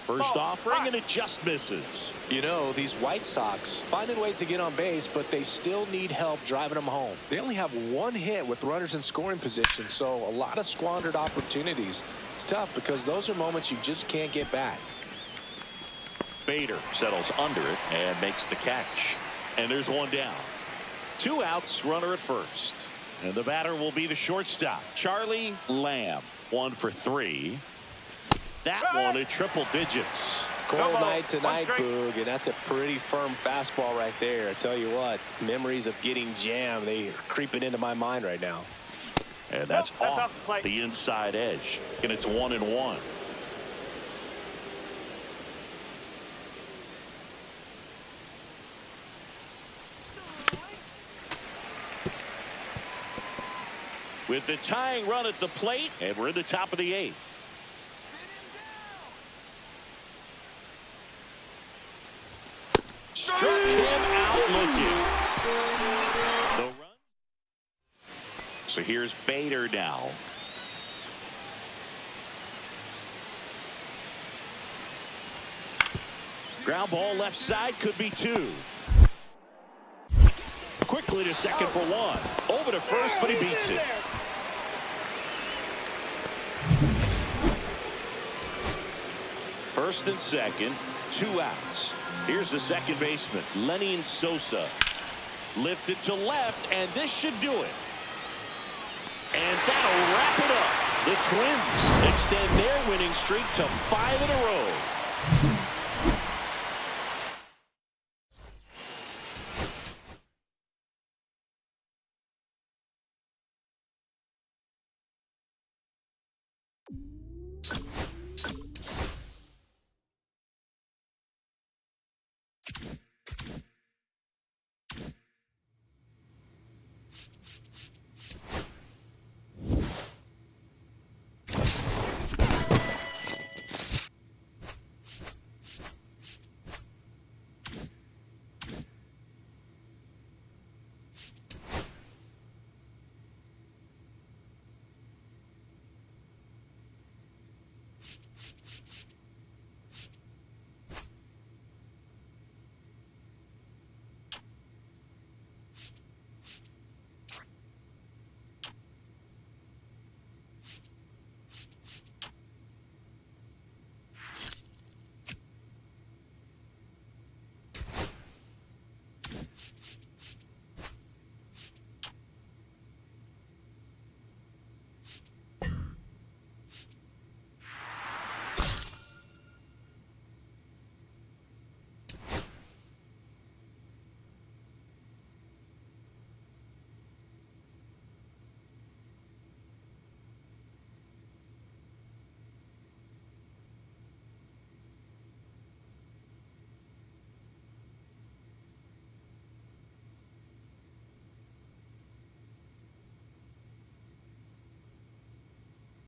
First offering, and it just misses. You know, these White Sox finding ways to get on base, but they still need help driving them home. They only have 1 hit with runners in scoring position, so a lot of squandered opportunities. It's tough because those are moments you just can't get back. Bader settles under it and makes the catch. And there's 1 down. 2 outs, runner at first. And the batter will be the shortstop, Charlie Lamb. 1 for 3. That one at triple digits. Cold night tonight, Boog, and that's a pretty firm fastball right there. I tell you what, memories of getting jammed, they are creeping into my mind right now. And that's off the inside edge. And it's 1 and 1. with the tying run at the plate, and we're in the top of the 8th. Struck him out looking. The run. So here's Bader now. Ground ball left side, could be 2. Quickly to second for 1. Over to first, but he beats it. First and second, 2 outs. Here's the second baseman, Lenny Sosa. Lifted to left, and this should do it. And that'll wrap it up. The Twins extend their winning streak to 5 in a row.